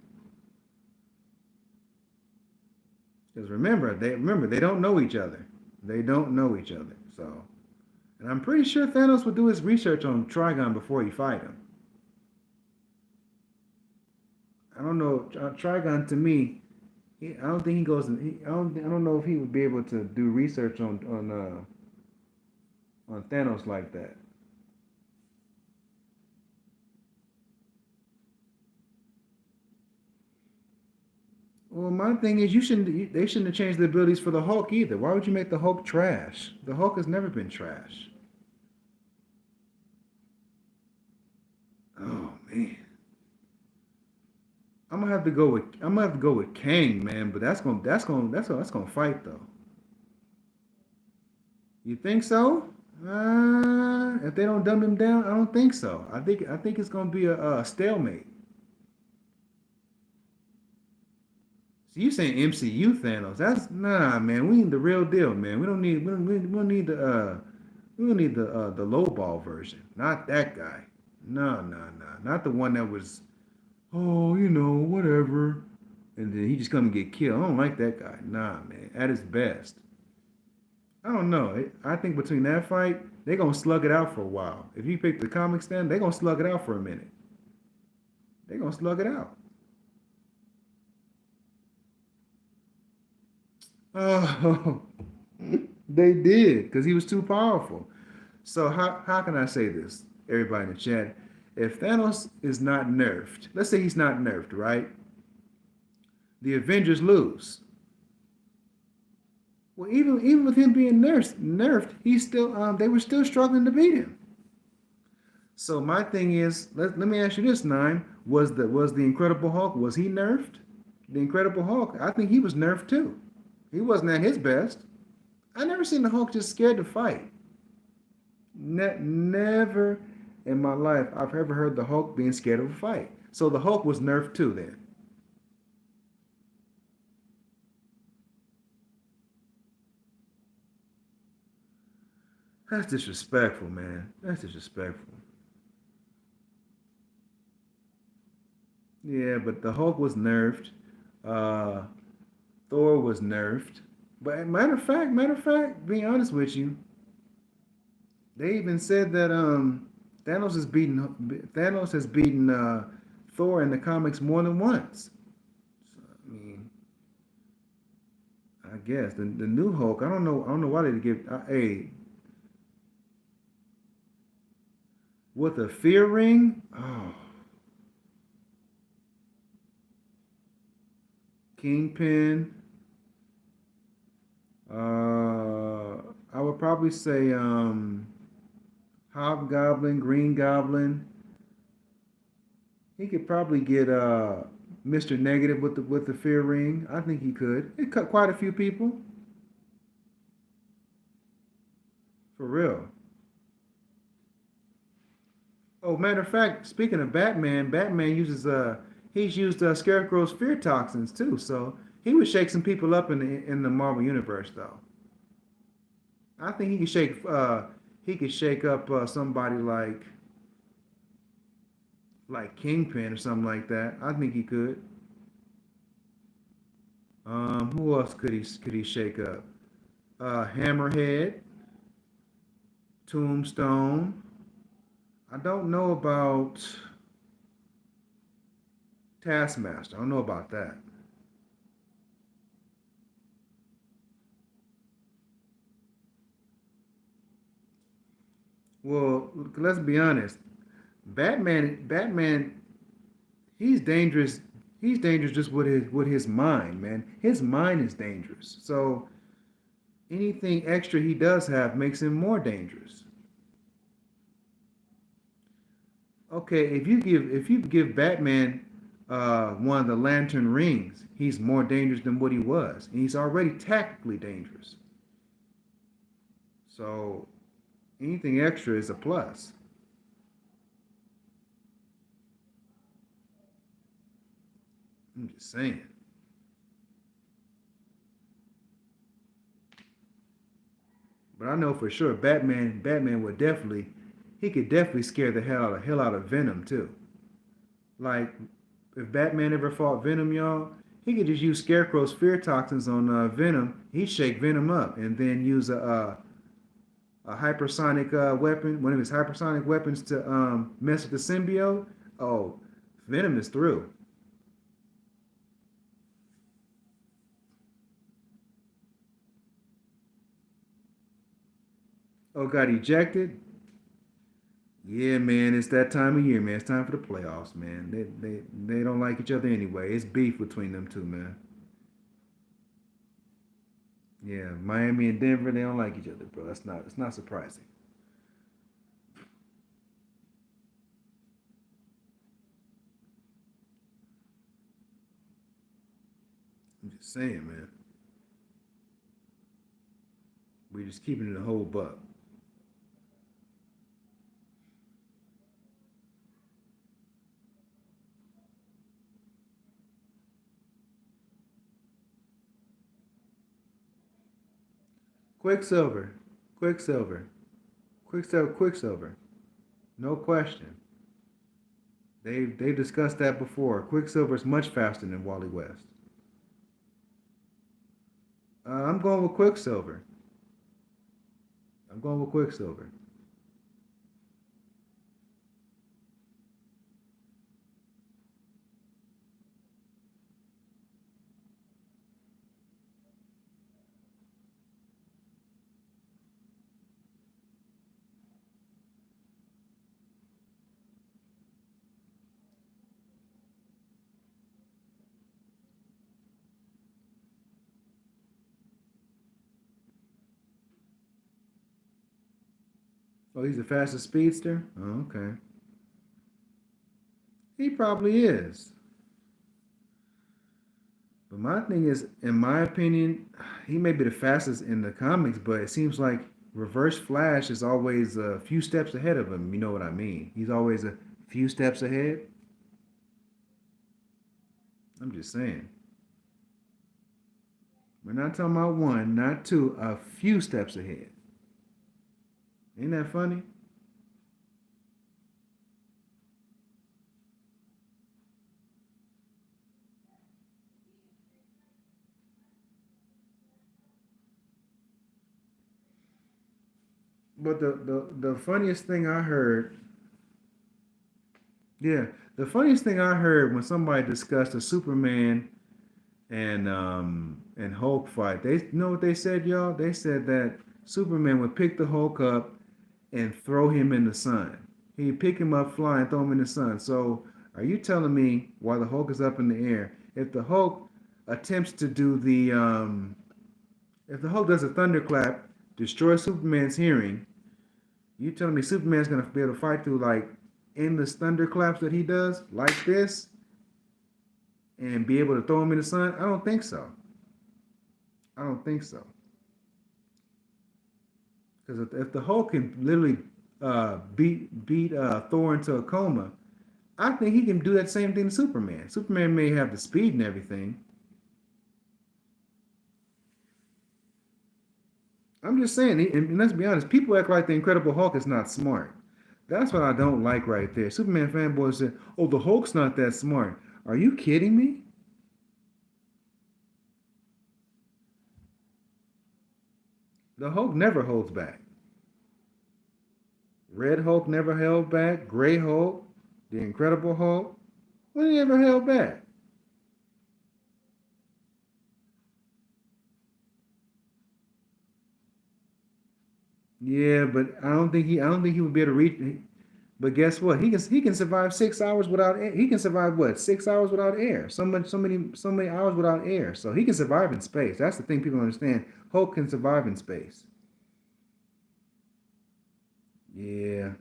A: Because remember they don't know each other. They don't know each other. So, and I'm pretty sure Thanos would do his research on Trigon before he fight him. I don't know. Trigon to me, I don't think he goes. I don't know if he would be able to do research on Thanos like that. Well, my thing is, they shouldn't have changed the abilities for the Hulk either. Why would you make the Hulk trash? The Hulk has never been trash. Oh man, I'm gonna have to go with Kang, man. But that's gonna fight though. You think so? If they don't dumb him down, I don't think so. I think it's gonna be a stalemate. So you saying MCU Thanos? That's nah, man. We need the real deal, man. We don't need the lowball version. Not that guy. No, no, no. Not the one that was oh, whatever. And then he just come and get killed. I don't like that guy. Nah, man. At his best. I don't know. I think between that fight, they're gonna slug it out for a while. If you pick the comic stand, they're gonna slug it out for a minute. They're gonna slug it out. Oh, they did because he was too powerful. So how can I say this, everybody in the chat? If Thanos is not nerfed, let's say he's not nerfed, right? The Avengers lose. Well, even with him being nerfed, he's still they were still struggling to beat him. So my thing is, let me ask you this, Nine. Was the Incredible Hulk, was he nerfed? The Incredible Hulk, I think he was nerfed too. He wasn't at his best. I never seen the Hulk just scared to fight. Never in my life I've ever heard the Hulk being scared of a fight. So the Hulk was nerfed too then. That's disrespectful, man. That's disrespectful. Yeah, but the Hulk was nerfed. Uh, Thor was nerfed. But matter of fact, being honest with you, they even said that Thanos has beaten Thor in the comics more than once. So, I mean, I guess the new Hulk. I don't know why they give a with a fear ring. Oh, Kingpin. I would probably say Hobgoblin, Green Goblin. He could probably get Mr. Negative with the fear ring. I think he could. It cut quite a few people for real. Oh, matter of fact, speaking of Batman, Batman uses he's used Scarecrow's fear toxins too. So he would shake some people up in the Marvel universe though. I think he could shake up somebody like Kingpin or something like that. I think he could. Who else could he shake up? Hammerhead, Tombstone. I don't know about Taskmaster. I don't know about that. Well, let's be honest. Batman, he's dangerous. He's dangerous just with his mind, man. His mind is dangerous. So anything extra he does have makes him more dangerous. Okay, if you give Batman one of the Lantern rings, he's more dangerous than what he was, and he's already tactically dangerous. So anything extra is a plus. I'm just saying. But I know for sure Batman would he could definitely scare the hell out of Venom too. Like if Batman ever fought Venom, y'all, he could just use Scarecrow's fear toxins on Venom. He'd shake Venom up and then use a hypersonic weapon, one of his hypersonic weapons to mess with the symbiote. Oh, Venom is through. Oh, got ejected. Yeah, man, it's that time of year, man. It's time for the playoffs, man. They don't like each other anyway. It's beef between them two, man. Yeah, Miami and Denver, they don't like each other, bro. It's not surprising. I'm just saying, man. We just keeping it a whole buck. Quicksilver, Quicksilver, Quicksilver. No question. They've discussed that before. Quicksilver is much faster than Wally West. I'm going with Quicksilver. I'm going with Quicksilver. Oh, he's the fastest speedster? Oh, okay. He probably is. But my thing is, in my opinion, he may be the fastest in the comics, but it seems like Reverse Flash is always a few steps ahead of him. You know what I mean? He's always a few steps ahead. I'm just saying. We're not talking about one, not two, a few steps ahead. Ain't that funny? But the funniest thing I heard, yeah, the funniest thing I heard when somebody discussed a Superman and Hulk fight, they know what they said, y'all? They said that Superman would pick the Hulk up and throw him in the sun. He'd pick him up, fly, and throw him in the sun. So, are you telling me while the Hulk is up in the air, if the Hulk attempts to do if the Hulk does a thunderclap, destroy Superman's hearing, you telling me Superman's gonna be able to fight through like endless thunderclaps that he does like this and be able to throw him in the sun? I don't think so. I don't think so. Because if the Hulk can literally beat Thor into a coma, I think he can do that same thing to Superman. Superman may have the speed and everything. I'm just saying, and let's be honest, people act like the Incredible Hulk is not smart. That's what I don't like right there. Superman fanboys say, "Oh, the Hulk's not that smart." Are you kidding me? The Hulk never holds back. Red Hulk never held back. Gray Hulk, the Incredible Hulk, when he ever held back? Yeah, but I don't think he would be able to reach. But guess what? He can survive 6 hours without air. He can survive what? 6 hours without air. So many hours without air. So he can survive in space. That's the thing people don't understand. Hulk can survive in space. Yeah,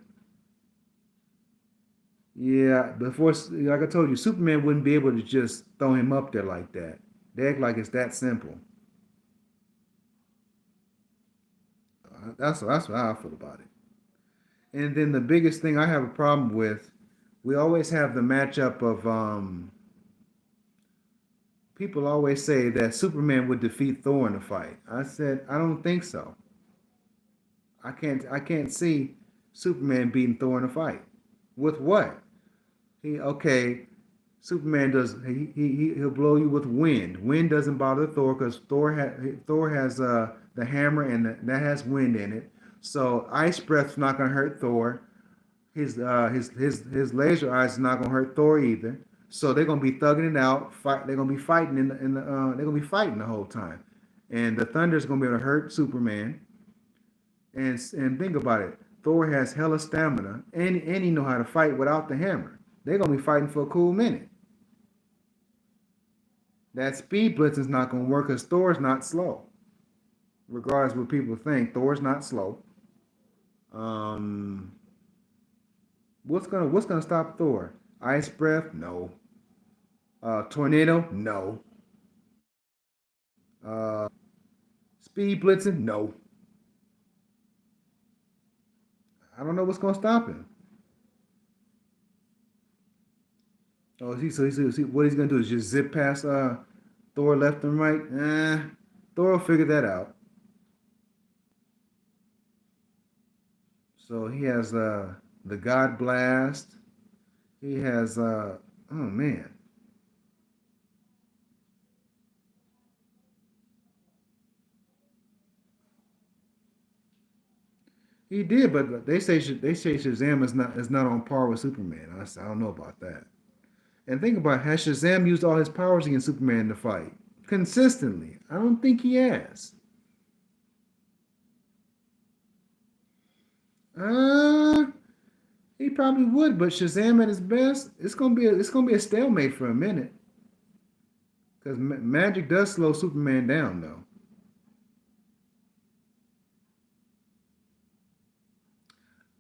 A: yeah. Before, like I told you, Superman wouldn't be able to just throw him up there like that. They act like it's that simple. That's how I feel about it. And then the biggest thing I have a problem with, we always have the matchup of people always say that Superman would defeat Thor in a fight. I said I don't think so. I can't see Superman beating Thor in a fight. With what? He okay. Superman does he'll blow you with wind. Wind doesn't bother Thor because Thor has the hammer and that has wind in it. So ice breath's not gonna hurt Thor. His laser eyes is not gonna hurt Thor either. So they're gonna be thugging it out. They're gonna be fighting they're gonna be fighting the whole time. And the Thunder's gonna be able to hurt Superman. And think about it. Thor has hella stamina and he know how to fight without the hammer. They're gonna be fighting for a cool minute. That speed blitz is not gonna work because Thor's not slow. Regardless of what people think, Thor's not slow. Um, what's gonna stop Thor? Ice breath? No. Tornado? No. Speed blitzing? No. I don't know what's gonna stop him. Oh, what he's gonna do is just zip past Thor left and right? Thor will figure that out. So he has the God Blast. He has oh man. He did, but they say Shazam is not on par with Superman. I don't know about that. And think about it, has Shazam used all his powers against Superman to fight consistently? I don't think he has. Uh, he probably would, but Shazam at his best, it's gonna be a stalemate for a minute because magic does slow Superman down though.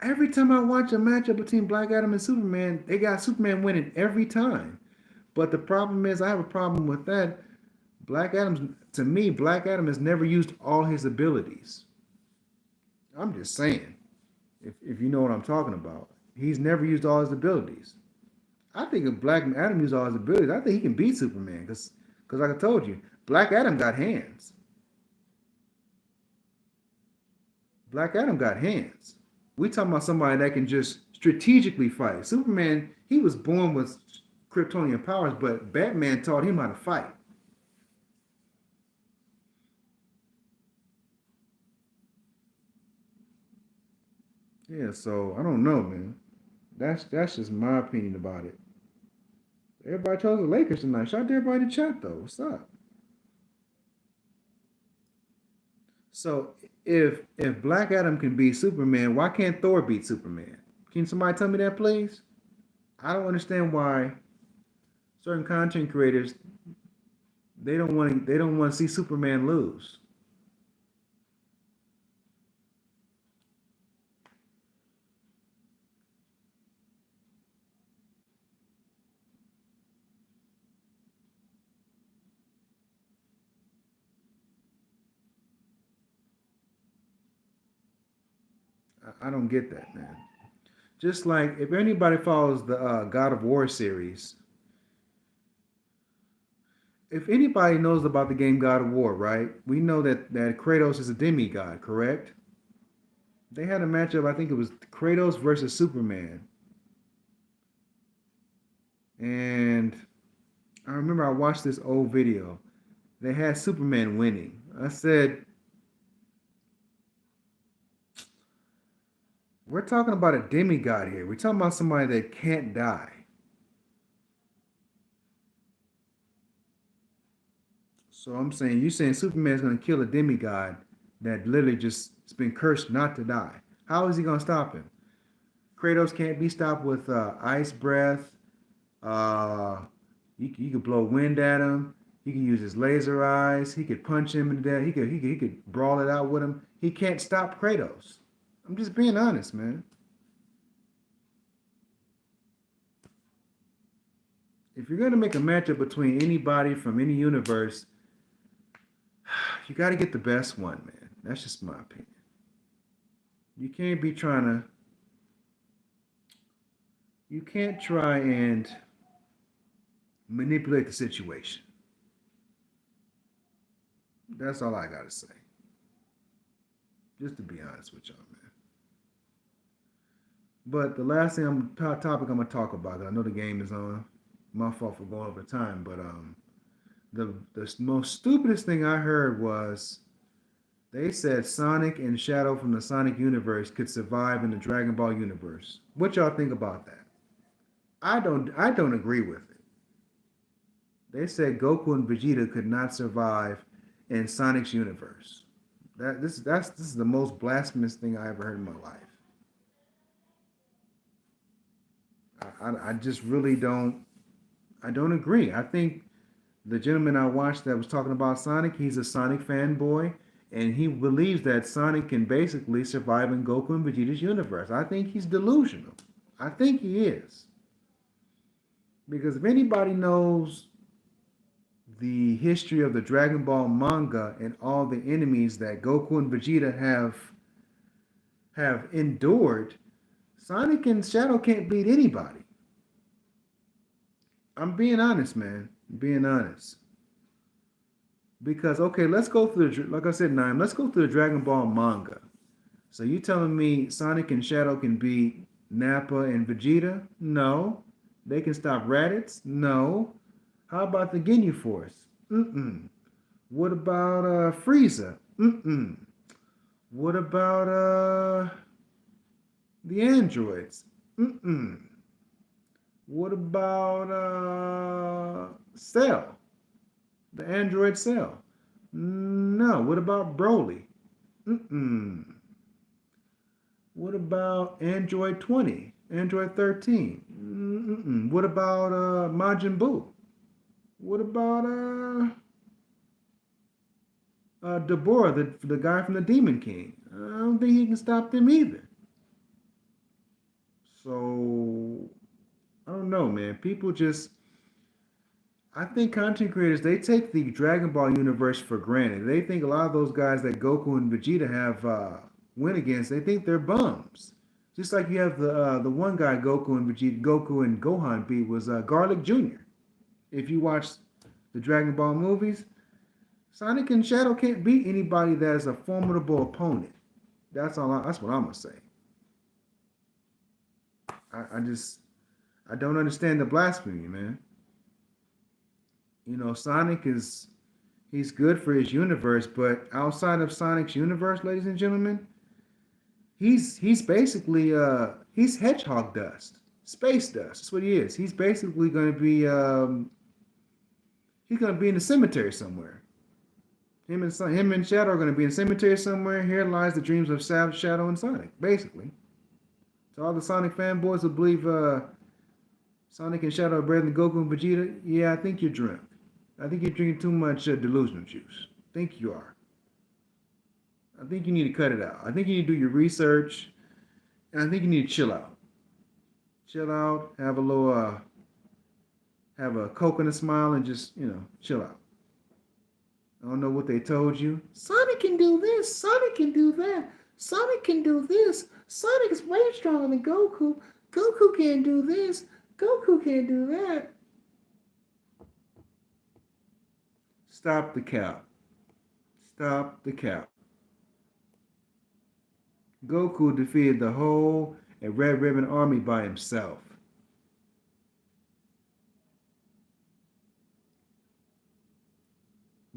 A: Every time I watch a matchup between Black Adam and Superman, they got Superman winning every time. But the problem is, I have a problem with that. To me, Black Adam has never used all his abilities. I'm just saying, if you know what I'm talking about, he's never used all his abilities. I think if Black Adam used all his abilities, I think he can beat Superman. Because like I told you, Black Adam got hands. Black Adam got hands. We talking about somebody that can just strategically fight. Superman, he was born with Kryptonian powers, but Batman taught him how to fight. Yeah, so I don't know, man. That's just my opinion about it. Everybody chose the Lakers tonight. Shout out to everybody in the chat though. What's up? So if Black Adam can beat Superman, why can't Thor beat Superman? Can somebody tell me that, please? I don't understand why certain content creators they don't want to see Superman lose. I don't get that, man. Just like if anybody follows the God of War series, if anybody knows about the game God of War, right? We know that Kratos is a demigod, correct? They had a matchup. I think it was Kratos versus Superman, and I remember I watched this old video. They had Superman winning. I said, "We're talking about a demigod here. We're talking about somebody that can't die." So I'm saying, you saying Superman's gonna kill a demigod that literally just has been cursed not to die. How is he gonna stop him? Kratos can't be stopped with ice breath. Uh, you could blow wind at him. He can use his laser eyes. He could punch him in the death. He could brawl it out with him. He can't stop Kratos. I'm just being honest, man. If you're gonna make a matchup between anybody from any universe, you got to get the best one, man. That's just my opinion. You can't be trying to. You can't try and manipulate the situation. That's all I gotta say. Just to be honest with y'all, man. But the last thing topic I'm gonna talk about, I know the game is on. My fault for going over time, but the most stupidest thing I heard was they said Sonic and Shadow from the Sonic universe could survive in the Dragon Ball universe. What y'all think about that? I don't agree with it. They said Goku and Vegeta could not survive in Sonic's universe. This is the most blasphemous thing I ever heard in my life. I just really don't agree. I think the gentleman I watched that was talking about Sonic, he's a Sonic fanboy, and he believes that Sonic can basically survive in Goku and Vegeta's universe. I think he's delusional. I think he is. Because if anybody knows the history of the Dragon Ball manga and all the enemies that Goku and Vegeta have endured, Sonic and Shadow can't beat anybody. I'm being honest, man. I'm being honest. Because okay, let's go through like I said, Nine. Let's go through the Dragon Ball manga. So you telling me Sonic and Shadow can beat Nappa and Vegeta? No. They can stop Raditz? No. How about the Ginyu Force? Mm-mm. What about Frieza? Mm-mm. What about the androids? Mm-mm. What about Cell? The android Cell? No. What about Broly? Mm-mm. What about Android 20? Android 13? Mm-mm. What about Majin Buu? What about Deborah, the guy from the Demon King? I don't think he can stop them either. So I don't know, man. People just, I think content creators, they take the Dragon Ball universe for granted. They think a lot of those guys that Goku and Vegeta have win against, they think they're bums. Just like you have the one guy Goku and Gohan beat was Garlic Jr. If you watch the Dragon Ball movies, Sonic and Shadow can't beat anybody that is a formidable opponent. That's what I'm gonna say. I just I don't understand the blasphemy, man. You know, Sonic is he's good for his universe, but outside of Sonic's universe, ladies and gentlemen, he's basically he's hedgehog dust, space dust. That's what he is. He's basically going to be he's going to be in the cemetery somewhere. Him and Shadow are going to be in the cemetery somewhere. Here lies the dreams of Shadow and Sonic, basically. So all the Sonic fanboys who believe Sonic and Shadow are better than Goku and Vegeta, yeah, I think you're drunk. I think you're drinking too much delusional juice. I think you are. I think you need to cut it out. I think you need to do your research, and I think you need to chill out. Chill out, have a coconut smile, and just chill out. I don't know what they told you. Sonic can do this. Sonic can do that. Sonic can do this. Sonic is way stronger than Goku. Goku can't do this. Goku can't do that. Stop the cap. Stop the cap. Goku defeated the whole Red Ribbon Army by himself.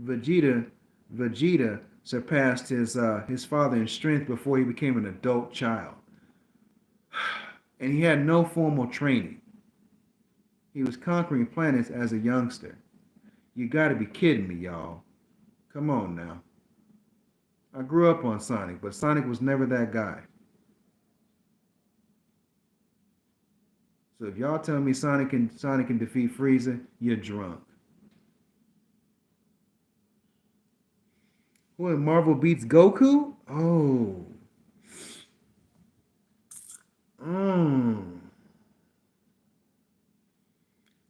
A: Vegeta, Vegeta surpassed his father in strength before he became an adult child, and he had no formal training. He was conquering planets as a youngster. You got to be kidding me, y'all. Come on now. I grew up on Sonic, but Sonic was never that guy. So if y'all tell me Sonic can defeat Frieza, you're drunk. When Marvel beats Goku? Oh. Mm.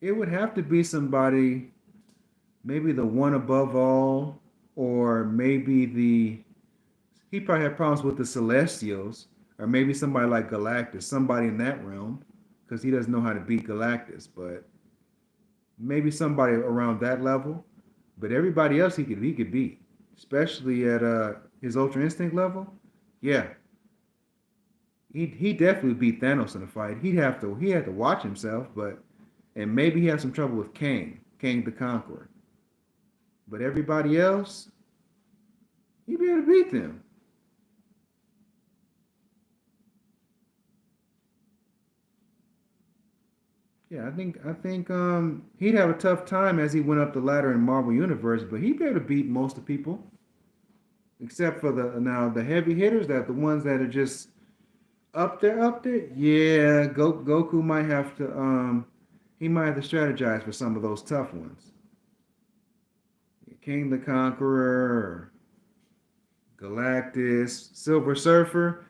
A: It would have to be somebody, maybe the one above all, or maybe he probably had problems with the Celestials, or maybe somebody like Galactus, somebody in that realm, because he doesn't know how to beat Galactus, but maybe somebody around that level. But everybody else he could beat, especially at his Ultra Instinct level. Yeah, he definitely beat Thanos in a fight. He had to watch himself, but and maybe he had some trouble with Kang the Conqueror. But everybody else, he'd be able to beat them. Yeah, I think he'd have a tough time as he went up the ladder in Marvel Universe, but he'd be able to beat most of the people, except for the heavy hitters, that the ones that are just up there. Yeah, Goku might have to he might have to strategize for some of those tough ones. King the Conqueror, Galactus, Silver Surfer.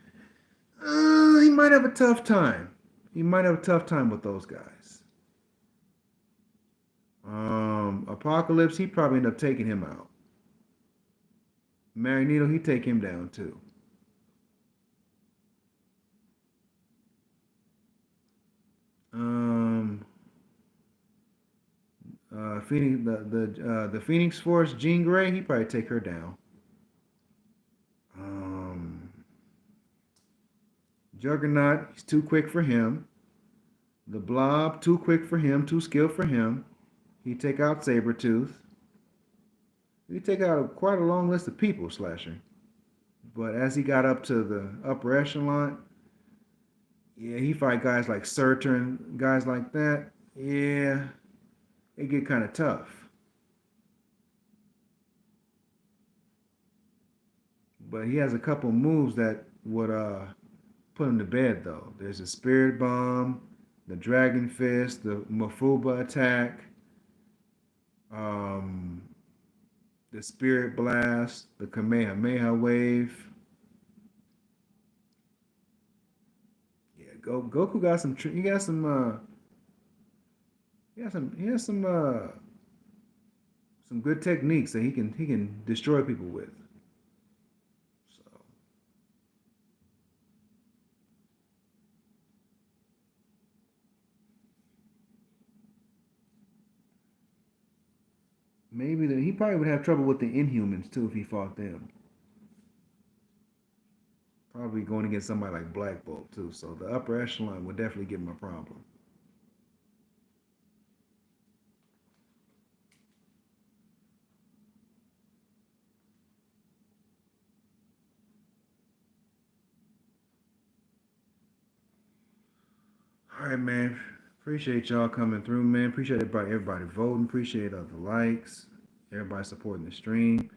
A: He might have a tough time. He might have a tough time with those guys. Apocalypse, he'd probably end up taking him out. Magneto, he'd take him down too. Um, Phoenix, the Phoenix Force, Jean Grey, he'd probably take her down. Um, Juggernaut, he's too quick for him. The Blob, too quick for him, too skilled for him. He'd take out Sabretooth. He'd take out quite a long list of people, Slasher. But as he got up to the upper echelon, yeah, he fight guys like Surtur and guys like that. Yeah, it get kind of tough. But he has a couple moves that would put him to bed though. There's a Spirit Bomb, the Dragon Fist, the Mafuba attack, um, the Spirit Blast, the Kamehameha Wave. Yeah, Goku got some. He got some. He has some good techniques that he can destroy people with. So he probably would have trouble with the Inhumans too if he fought them. Probably going against somebody like Black Bolt too. So the upper echelon would definitely give him a problem. All right, man. Appreciate y'all coming through, man. Appreciate everybody voting. Appreciate all the likes. Everybody supporting the stream.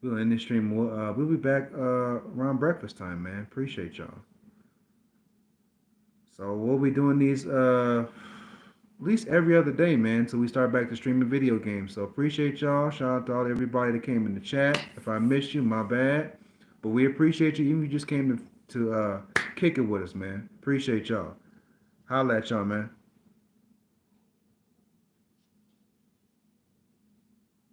A: We'll end the stream. We'll be back around breakfast time, man. Appreciate y'all. So we'll be doing these at least every other day, man, until we start back to streaming video games. So appreciate y'all. Shout out to all everybody that came in the chat. If I missed you, my bad. But we appreciate you. Even if you just came to kick it with us, man. Appreciate y'all. Holla at y'all, man.